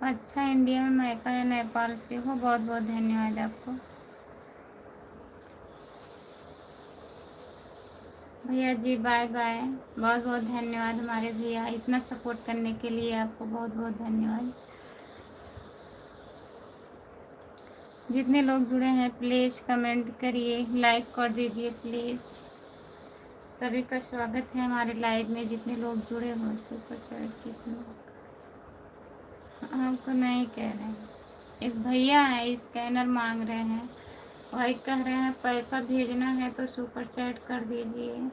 अच्छा, इंडिया में मैका या नेपाल से हो, बहुत बहुत धन्यवाद आपको। भैया जी बाय बाय, बहुत बहुत धन्यवाद हमारे भैया, इतना सपोर्ट करने के लिए आपको बहुत बहुत धन्यवाद। जितने लोग जुड़े हैं प्लीज़ कमेंट करिए, लाइक कर दीजिए प्लीज़। सभी का स्वागत है हमारे लाइव में, जितने लोग जुड़े हों सुपर चैट कितने। आपको नहीं कह रहे हैं, एक भैया है स्कैनर मांग रहे हैं, वही कह रहे हैं पैसा भेजना है तो सुपर चैट कर दीजिए।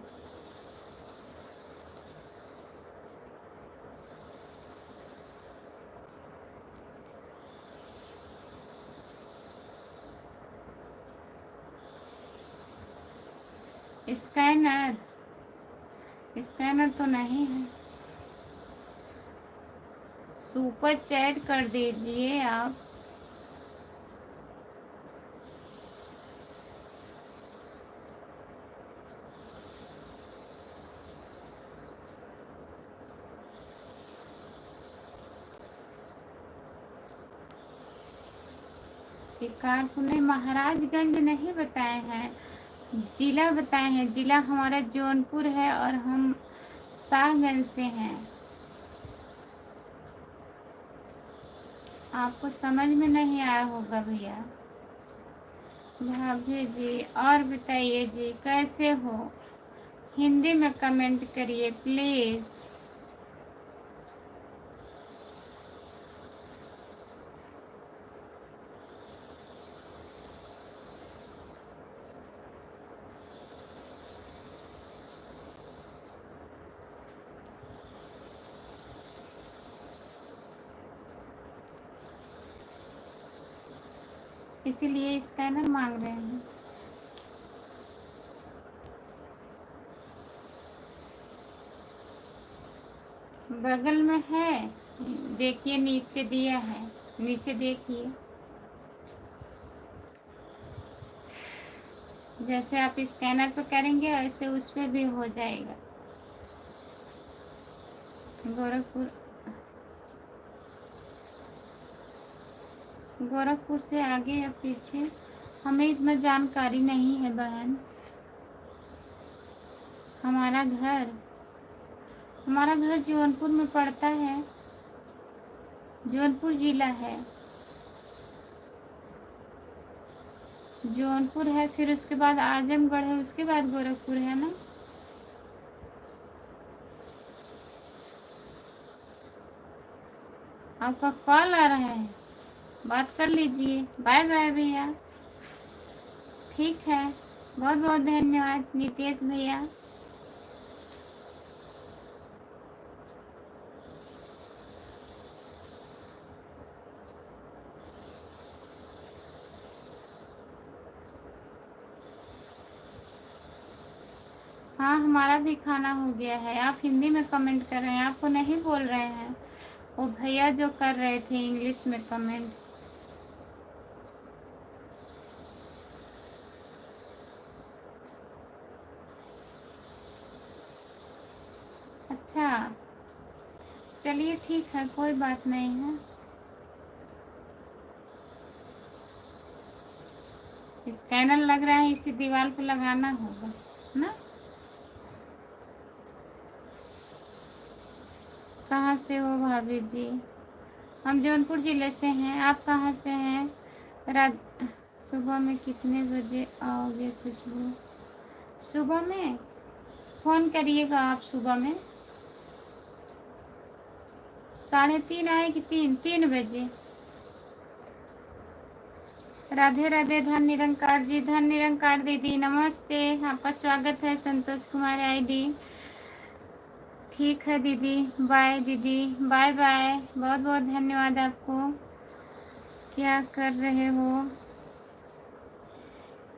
स्कैनर स्कैनर तो नहीं है, सुपर चैट कर दीजिए आप। शिकारपुर नहीं, महाराजगंज नहीं बताए हैं, जिला बताए हैं। जिला हमारा जौनपुर है और हम सागंज से हैं। आपको समझ में नहीं आया होगा भैया। भाभी जी और बताइए जी, कैसे हो? हिंदी में कमेंट करिए प्लीज़। इसीलिए स्कैनर मांग रहे हैं। बगल में है, देखिए नीचे दिया है, नीचे देखिए। जैसे आप स्कैनर पे करेंगे ऐसे उस पर भी हो जाएगा। गोरखपुर, गोरखपुर से आगे या पीछे हमें इतना जानकारी नहीं है बहन। हमारा घर जौनपुर में पड़ता है, जौनपुर जिला है। जौनपुर है, फिर उसके बाद आजमगढ़ है, उसके बाद गोरखपुर है ना। आपका कॉल आ रहा है, बात कर लीजिए। बाय बाय भैया। ठीक है, बहुत बहुत धन्यवाद नितेश भैया। हाँ, हमारा भी खाना हो गया है। आप हिंदी में कमेंट कर रहे हैं, आपको नहीं बोल रहे हैं। वो भैया जो कर रहे थे इंग्लिश में कमेंट। अच्छा, चलिए ठीक है, कोई बात नहीं है। स्कैनर लग रहा है, इसी दीवार पे लगाना होगा ना। कहाँ से हो भाभी जी? हम जौनपुर जिले से हैं। आप कहाँ से हैं? रात सुबह में कितने बजे आओगे खुशबू? सुबह में फ़ोन करिएगा आप सुबह में 3:30 आए कि 3 बजे। राधे राधे। धन निरंकार जी, धन निरंकार दीदी नमस्ते, आपका स्वागत है। संतोष कुमार आईडी, ठीक है दीदी, बाय दीदी, बाय बाय, बहुत बहुत धन्यवाद आपको। क्या कर रहे हो?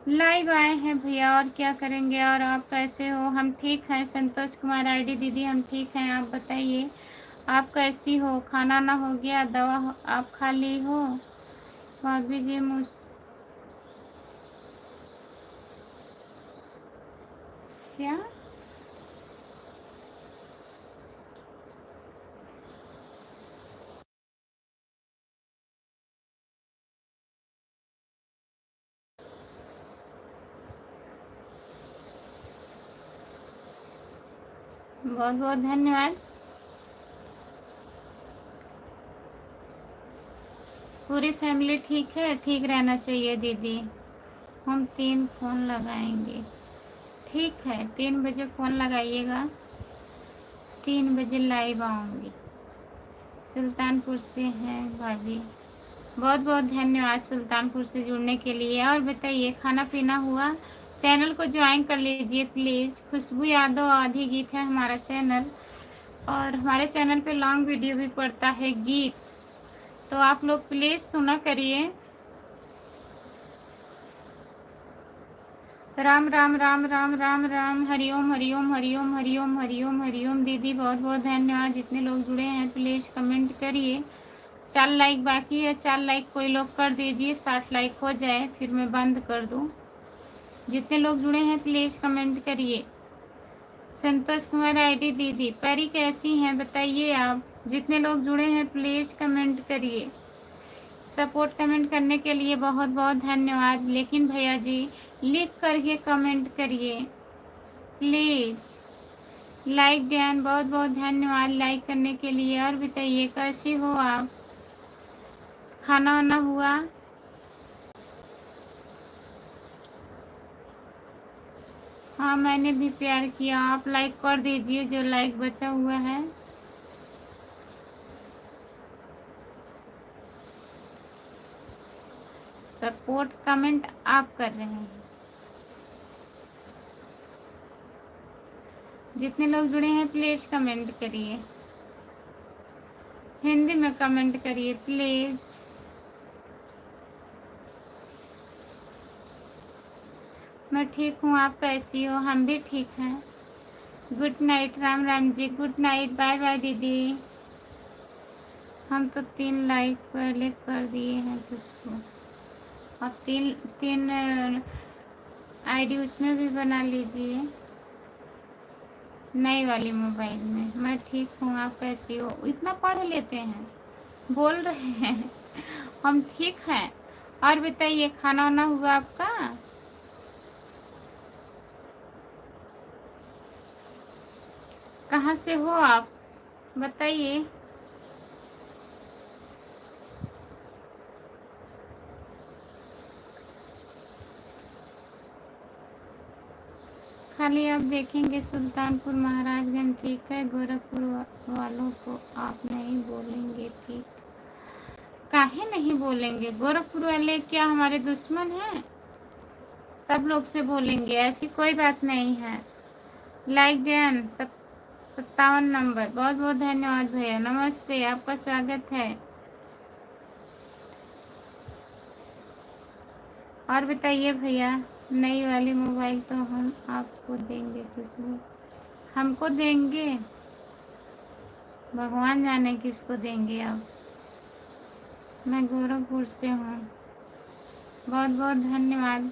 लाइव आए हैं भैया, और क्या करेंगे। और आप कैसे हो? हम ठीक हैं। संतोष कुमार आईडी दीदी हम ठीक हैं, आप बताइए आप कैसी हो? खाना ना हो गया? दवा आप खा ली हो? भाभी जी क्या? बहुत बहुत धन्यवाद। पूरी फैमिली ठीक है? ठीक रहना चाहिए दीदी। हम 3 फ़ोन लगाएंगे, ठीक है 3 बजे फ़ोन लगाइएगा, 3 बजे लाइव आऊँगी। सुल्तानपुर से हैं भाभी, बहुत बहुत धन्यवाद सुल्तानपुर से जुड़ने के लिए। और बताइए खाना पीना हुआ? चैनल को ज्वाइन कर लीजिए प्लीज़। खुशबू यादव आधी गीत है हमारा चैनल, और हमारे चैनल पे लॉन्ग वीडियो भी पड़ता है गीत, तो आप लोग प्लीज़ सुना करिए। राम राम राम राम राम राम, हरिओम हरिओम हरिओम हरिओम हरिओम हरिओम। दीदी बहुत बहुत धन्यवाद। जितने लोग जुड़े हैं प्लीज़ कमेंट करिए। 4 लाइक बाकी है, 4 लाइक कोई लोग कर दीजिए, 60 लाइक हो जाए फिर मैं बंद कर दूँ। जितने लोग जुड़े हैं प्लीज़ कमेंट करिए। संतोष कुमार आईडी दीदी, परी कैसी हैं बताइए आप। जितने लोग जुड़े हैं प्लीज़ कमेंट करिए। सपोर्ट कमेंट करने के लिए बहुत बहुत धन्यवाद, लेकिन भैया जी लिख करके कमेंट करिए प्लीज़। लाइक ध्यान, बहुत बहुत धन्यवाद लाइक करने के लिए। और बताइए कैसी हो आप? खाना वाना हुआ? हाँ मैंने भी प्यार किया। आप लाइक कर दीजिए जो लाइक बचा हुआ है। सपोर्ट कमेंट आप कर रहे हैं। जितने लोग जुड़े हैं प्लीज़ कमेंट करिए, हिंदी में कमेंट करिए प्लीज़। मैं ठीक हूँ, आप कैसी हो? हम भी ठीक हैं। Good night Ram Ram ji, good night, bye bye दीदी। हम तो 3 लाइक पहले कर दिए हैं उसको, और तीन आईडी उसमें भी बना लीजिए, नई वाली मोबाइल में। मैं ठीक हूँ, आप कैसी हो? इतना पढ़ लेते हैं, बोल रहे हैं हम ठीक हैं। और बताइए खाना वाना हुआ आपका? कहाँ से हो आप बताइए। खाली आप देखेंगे सुल्तानपुर महाराजगंज ठीक है, गोरखपुर वालों को आप नहीं बोलेंगे ठीक? काहे नहीं बोलेंगे? गोरखपुर वाले क्या हमारे दुश्मन हैं? सब लोग से बोलेंगे, ऐसी कोई बात नहीं है। लाइक जैन 57 नंबर, बहुत बहुत धन्यवाद भैया, नमस्ते, आपका स्वागत है। और बताइए भैया, नई वाली मोबाइल तो हम आपको देंगे खुशबू, हमको देंगे, भगवान जाने किसको देंगे आप। मैं गोरखपुर से हूँ, बहुत बहुत धन्यवाद।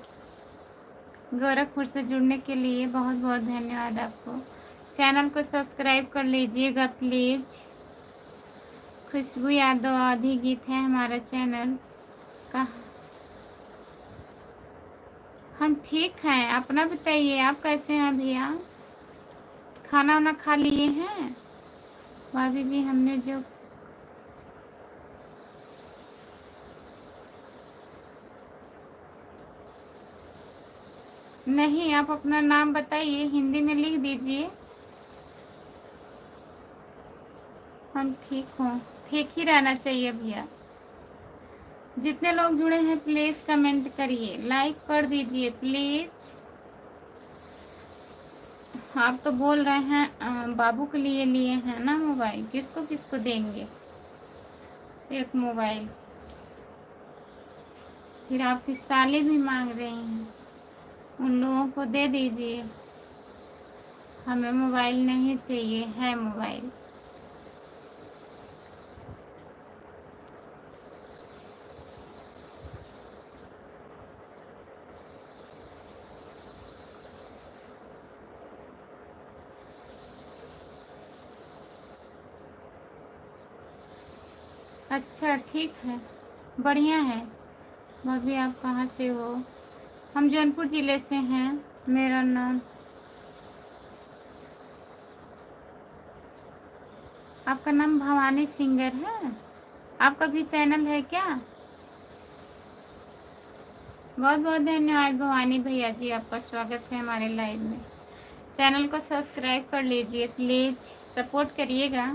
गोरखपुर से जुड़ने के लिए बहुत बहुत धन्यवाद आपको। चैनल को सब्सक्राइब कर लीजिएगा प्लीज़। खुशबू यादव आधी गीत है हमारा चैनल का। हम ठीक हैं, अपना बताइए आप कैसे हैं भैया? खाना वाना खा लिए हैं? भाभी जी हमने जो नहीं, आप अपना नाम बताइए, हिंदी में लिख दीजिए। हम ठीक हूँ। ठीक ही रहना चाहिए भैया। जितने लोग जुड़े हैं प्लीज कमेंट करिए, लाइक कर दीजिए प्लीज। आप तो बोल रहे हैं बाबू के लिए लिए हैं ना मोबाइल, किसको किसको देंगे एक मोबाइल? फिर आपकी साली भी मांग रही हैं, उन लोगों को दे दीजिए। हमें मोबाइल नहीं चाहिए, है मोबाइल। अच्छा ठीक है, बढ़िया है। भाभी आप कहाँ से हो? हम जौनपुर ज़िले से हैं। मेरा नाम, आपका नाम भवानी सिंगर है? आपका भी चैनल है क्या? बहुत बहुत धन्यवाद भवानी भैया जी, आपका स्वागत है हमारे लाइव में। चैनल को सब्सक्राइब कर लीजिए प्लीज़, सपोर्ट करिएगा।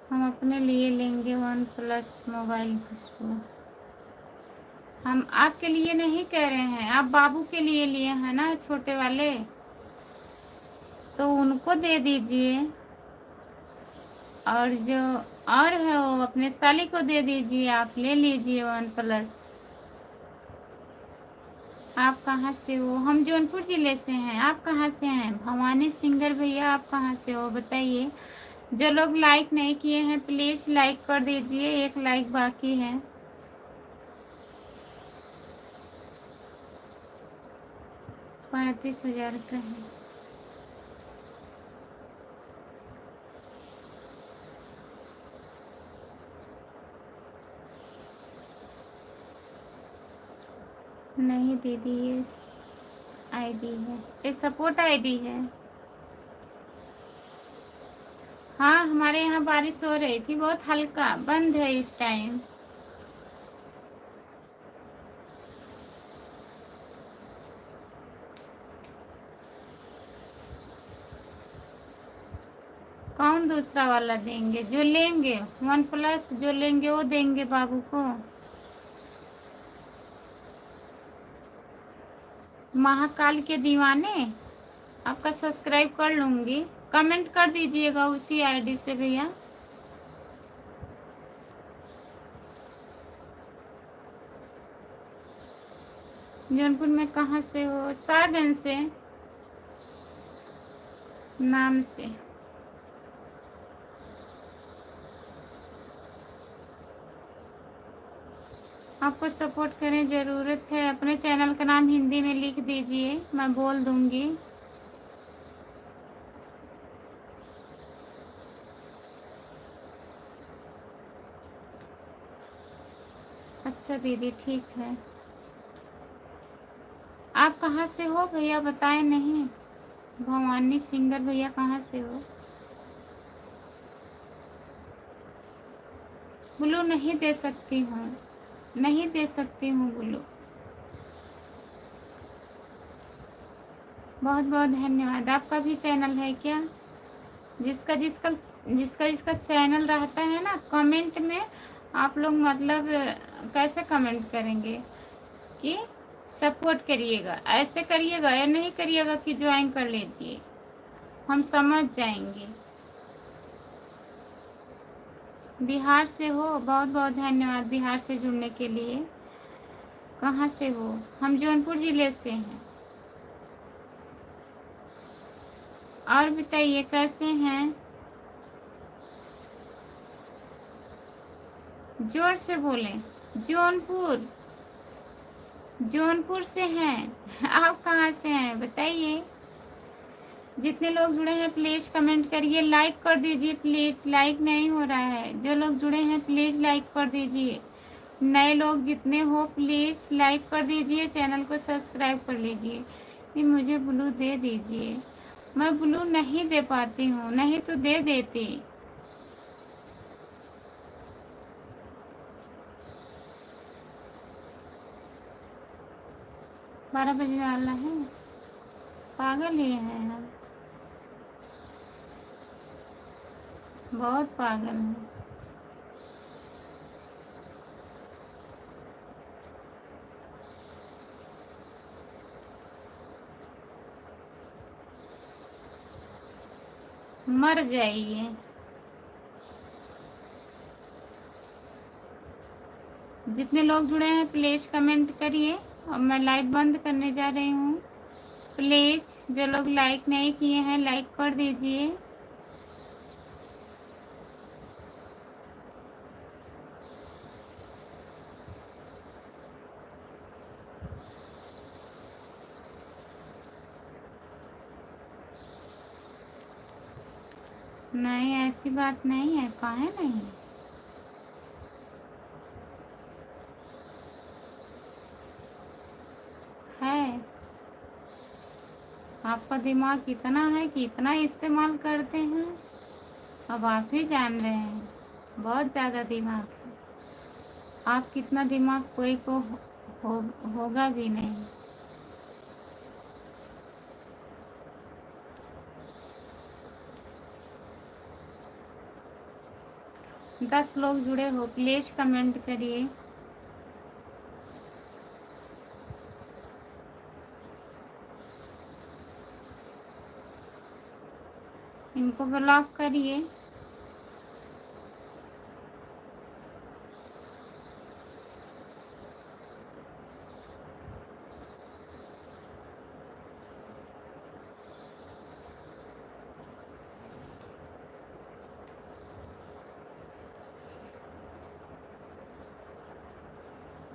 हम अपने लिए लेंगे वन प्लस मोबाइल खुशबू। हम आपके लिए नहीं कह रहे हैं, आप बाबू के लिए लिए हैं ना छोटे वाले, तो उनको दे दीजिए। और जो और है वो अपने साली को दे दीजिए, आप ले लीजिए वन प्लस। आप कहाँ से हो? हम जौनपुर ज़िले से हैं। आप कहाँ से हैं? भवानी सिंगर भैया आप कहाँ से हो बताइए। जो लोग लाइक नहीं किए हैं प्लीज़ लाइक कर दीजिए, एक लाइक बाकी है। 35,000 का है। नहीं दीदी, ये आईडी है, ये सपोर्ट आईडी है। हाँ, हमारे यहाँ बारिश हो रही थी, बहुत हल्का, बंद है इस टाइम। कौन दूसरा वाला देंगे? जो लेंगे वन प्लस जो लेंगे वो देंगे बाबू को। महाकाल के दीवाने, आपका सब्सक्राइब कर लूँगी। कमेंट कर दीजिएगा उसी आईडी से भैया। जौनपुर में कहाँ से हो? सागन से नाम से। आपको सपोर्ट करें, ज़रूरत है। अपने चैनल का नाम हिंदी में लिख दीजिए, मैं बोल दूँगी। अच्छा दीदी ठीक है। आप कहाँ से हो भैया बताएं नहीं? भवानी सिंगर भैया कहाँ से हो? ब्लू नहीं दे सकती हूँ, नहीं दे सकती हूँ ब्लू। बहुत बहुत धन्यवाद। आपका भी चैनल है क्या? जिसका जिसका जिसका जिसका चैनल रहता है ना, कमेंट में आप लोग मतलब कैसे कमेंट करेंगे कि सपोर्ट करिएगा, ऐसे करिएगा या नहीं करिएगा कि ज्वाइन कर लीजिए, हम समझ जाएंगे। बिहार से हो? बहुत बहुत धन्यवाद बिहार से जुड़ने के लिए। कहाँ से हो? हम जौनपुर ज़िले से हैं। और बताइए कैसे हैं? जोर से बोलें। जौनपुर, जौनपुर से हैं। आप कहाँ से हैं बताइए। जितने लोग जुड़े हैं प्लीज़ कमेंट करिए, लाइक कर दीजिए प्लीज़, लाइक नहीं हो रहा है। जो लोग जुड़े हैं प्लीज़ लाइक कर दीजिए। नए लोग जितने हो प्लीज़ लाइक कर दीजिए, चैनल को सब्सक्राइब कर लीजिए। ये मुझे ब्लू दे दीजिए, मैं ब्लू नहीं दे पाती हूँ, नहीं तो दे देती। 12 बजे वाला है। पागल ही हैं हम, बहुत पागल हैं। मर जाइए। जितने लोग जुड़े हैं प्लीज कमेंट करिए। और मैं लाइव बंद करने जा रही हूँ। प्लीज जो लोग लाइक नहीं किए हैं लाइक कर दीजिए। नहीं ऐसी बात नहीं है, काहे नहीं। है, आपका दिमाग कितना है कि इतना इस्तेमाल करते हैं। अब आप ही जान रहे हैं, बहुत ज़्यादा दिमाग है। आप कितना दिमाग कोई को होगा भी नहीं। 10 लोग जुड़े हो प्लीज कमेंट करिए। इनको ब्लॉक करिए।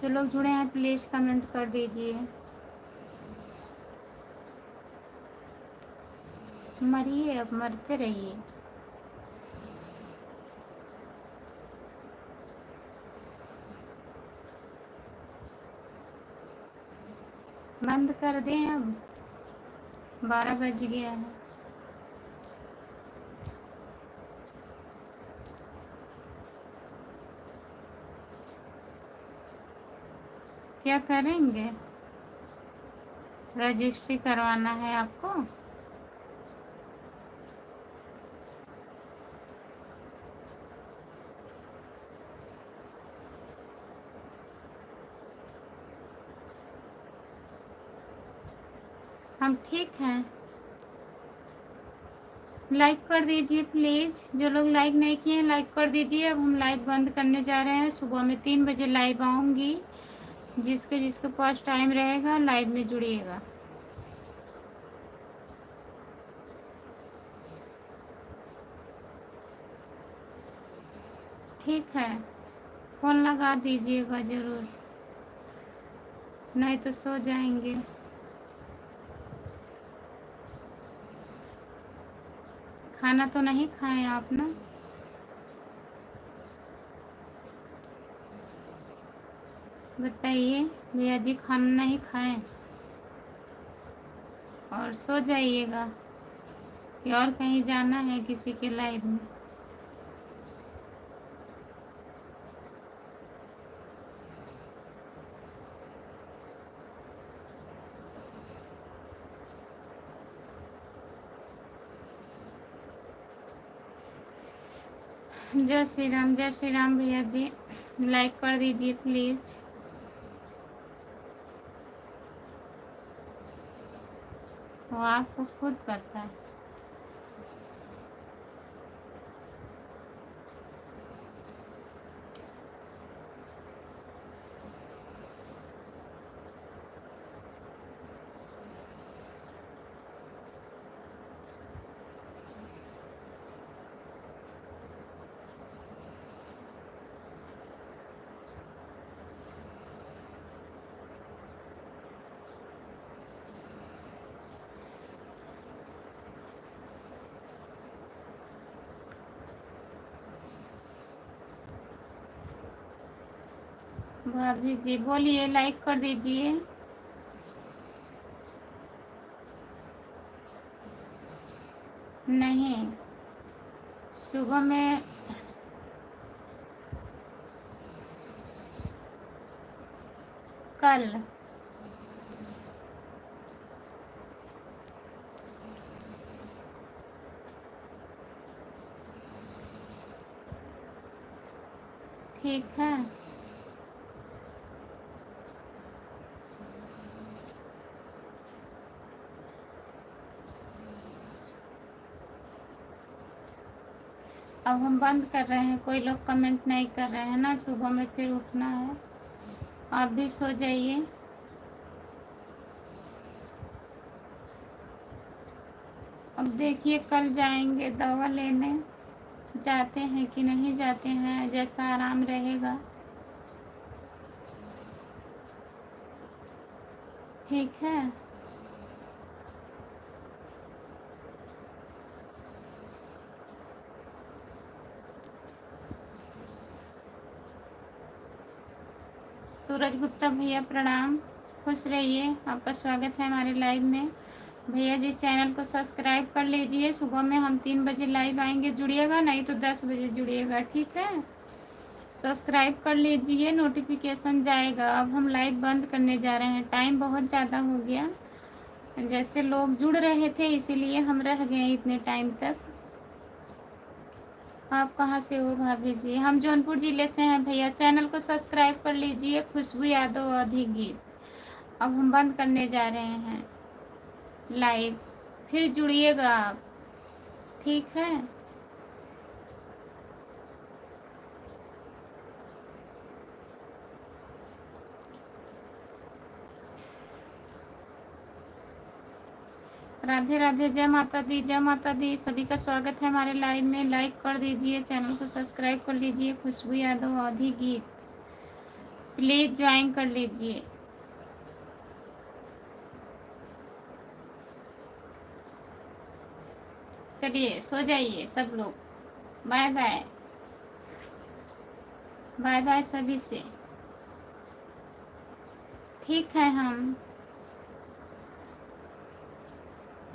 जो लोग जुड़े हैं प्लीज कमेंट कर दीजिए। मरिए, अब मरते रहिए। बंद कर दें अब, 12 बज गया है। क्या करेंगे? रजिस्ट्री करवाना है आपको? हम ठीक हैं। लाइक कर दीजिए प्लीज़। जो लोग लाइक नहीं किए हैं लाइक कर दीजिए। अब हम लाइव बंद करने जा रहे हैं। सुबह में 3 बजे लाइव आऊँगी। जिसके जिसके पास टाइम रहेगा लाइव में जुड़िएगा। ठीक है, फ़ोन लगा दीजिएगा ज़रूर, नहीं तो सो जाएंगे। खाना तो नहीं खाएं आप ना? बताइए भैया जी, खाना नहीं खाएं और सो जाइएगा कि और कहीं जाना है किसी के लाइव में? जय श्री राम भैया जी। लाइक कर दीजिए प्लीज़। वो आपको खुद पता है। भाभी जी बोलिए, लाइक कर दीजिए। नहीं, सुबह में कल ठीक है। अब हम बंद कर रहे हैं, कोई लोग कमेंट नहीं कर रहे हैं ना, सुबह में फिर उठना है। आप भी सो जाइए। अब देखिए कल जाएंगे दवा लेने, जाते हैं कि नहीं जाते हैं, जैसा आराम रहेगा। ठीक है। सूरज गुप्ता भैया प्रणाम, खुश रहिए, आपका स्वागत है हमारे लाइव में। भैया जी चैनल को सब्सक्राइब कर लीजिए। सुबह में हम 3 बजे लाइव आएंगे, जुड़िएगा, नहीं तो 10 बजे जुड़िएगा, ठीक है। सब्सक्राइब कर लीजिए, नोटिफिकेशन जाएगा। अब हम लाइव बंद करने जा रहे हैं, टाइम बहुत ज़्यादा हो गया। जैसे लोग जुड़ रहे थे इसीलिए हम रह गए इतने टाइम तक। आप कहाँ से हो भाभी जी? हम जौनपुर जिले से हैं भैया। चैनल को सब्सक्राइब कर लीजिए, खुशबू यादव अधिक गीत। अब हम बंद करने जा रहे हैं लाइव, फिर जुड़िएगा आप, ठीक है। राधे राधे, जय माता दी, जय माता दी। सभी का स्वागत है हमारे लाइव में। लाइक कर दीजिए, चैनल को सब्सक्राइब कर लीजिए। खुशबू यादव आधी गीत प्लीज ज्वाइन कर लीजिए। चलिए सो जाइए सब लोग। बाय बाय, बाय बाय सभी से। ठीक है, हम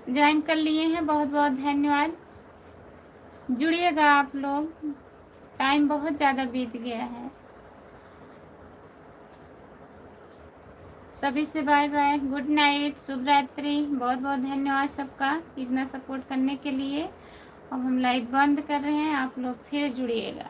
ज्वाइन कर लिए हैं, बहुत बहुत धन्यवाद। जुड़िएगा आप लोग, टाइम बहुत ज़्यादा बीत गया है। सभी से बाय बाय, गुड नाइट, शुभ रात्रि। बहुत बहुत धन्यवाद सबका इतना सपोर्ट करने के लिए। अब हम लाइव बंद कर रहे हैं, आप लोग फिर जुड़िएगा।